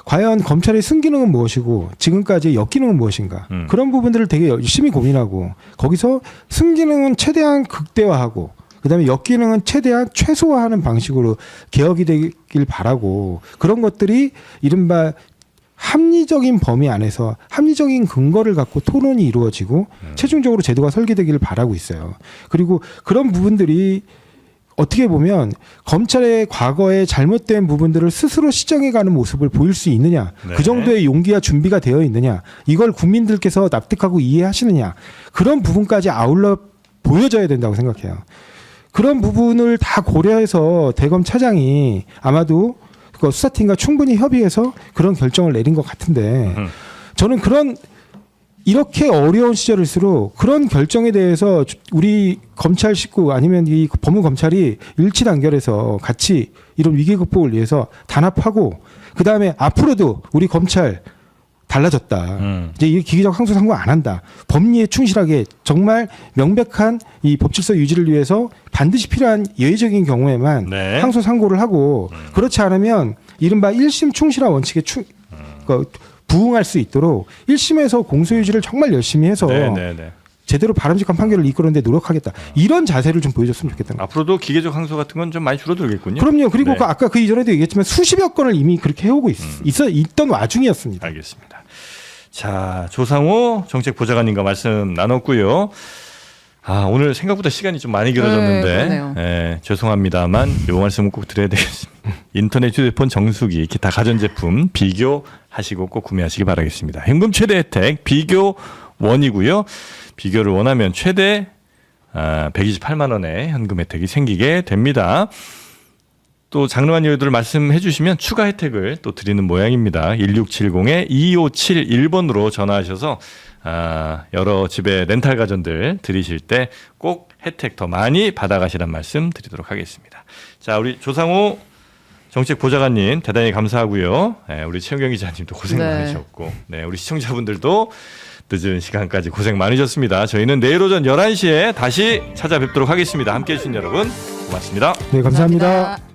A: 과연 검찰의 순기능은 무엇이고 지금까지의 역기능은 무엇인가 그런 부분들을 되게 열심히 고민하고 거기서 순기능은 최대한 극대화하고 그다음에 역기능은 최대한 최소화하는 방식으로 개혁이 되길 바라고 그런 것들이 이른바 합리적인 범위 안에서 합리적인 근거를 갖고 토론이 이루어지고 최종적으로 제도가 설계되기를 바라고 있어요. 그리고 그런 부분들이 어떻게 보면 검찰의 과거에 잘못된 부분들을 스스로 시정해가는 모습을 보일 수 있느냐,
B: 네.
A: 그 정도의 용기와 준비가 되어 있느냐, 이걸 국민들께서 납득하고 이해하시느냐, 그런 부분까지 아울러 보여져야 된다고 생각해요. 그런 부분을 다 고려해서 대검 차장이 아마도 그 수사팀과 충분히 협의해서 그런 결정을 내린 것 같은데 저는 이렇게 어려운 시절일수록 그런 결정에 대해서 우리 검찰 식구 아니면 이 법무검찰이 일치단결해서 같이 이런 위기 극복을 위해서 단합하고 그다음에 앞으로도 우리 검찰 달라졌다. 이제 이 기계적 항소 상고 안 한다. 법리에 충실하게 정말 명백한 이 법질서 유지를 위해서 반드시 필요한 예외적인 경우에만
B: 네.
A: 항소 상고를 하고 그렇지 않으면 이른바 1심 충실화 원칙에 부응할 수 있도록 1심에서 공소 유지를 정말 열심히 해서
B: 네.
A: 제대로 바람직한 판결을 이끌어내는 데 노력하겠다. 이런 자세를 좀 보여줬으면 좋겠다는 거예요.
B: 앞으로도 기계적 항소 같은 건 좀 많이 줄어들겠군요.
A: 그럼요. 그리고
B: 네.
A: 아까 그 이전에도 얘기했지만 수십여 건을 이미 그렇게 해오고 있던 와중이었습니다.
B: 알겠습니다. 자, 조상호 정책보좌관님과 말씀 나눴고요. 오늘 생각보다 시간이 좀 많이 길어졌는데
C: 그러네요.
B: 죄송합니다만 이 말씀은 꼭 드려야 되겠습니다. 인터넷 휴대폰 정수기 기타 가전제품 비교하시고 꼭 구매하시기 바라겠습니다. 현금 최대 혜택 비교 원이고요. 비교를 원하면 최대 128만 원의 현금 혜택이 생기게 됩니다. 또 장르한 이유들을 말씀해 주시면 추가 혜택을 또 드리는 모양입니다. 1670-2571번으로 전화하셔서 여러 집에 렌탈 가전들 들이실 때 꼭 혜택 더 많이 받아가시란 말씀 드리도록 하겠습니다. 자, 우리 조상우 정책보좌관님 대단히 감사하고요. 네, 우리 최영경 기자님도 고생
C: 네.
B: 많으셨고, 네, 우리 시청자분들도 늦은 시간까지 고생 많으셨습니다. 저희는 내일 오전 11시에 다시 찾아뵙도록 하겠습니다. 함께해 주신 여러분 고맙습니다.
A: 네, 감사합니다.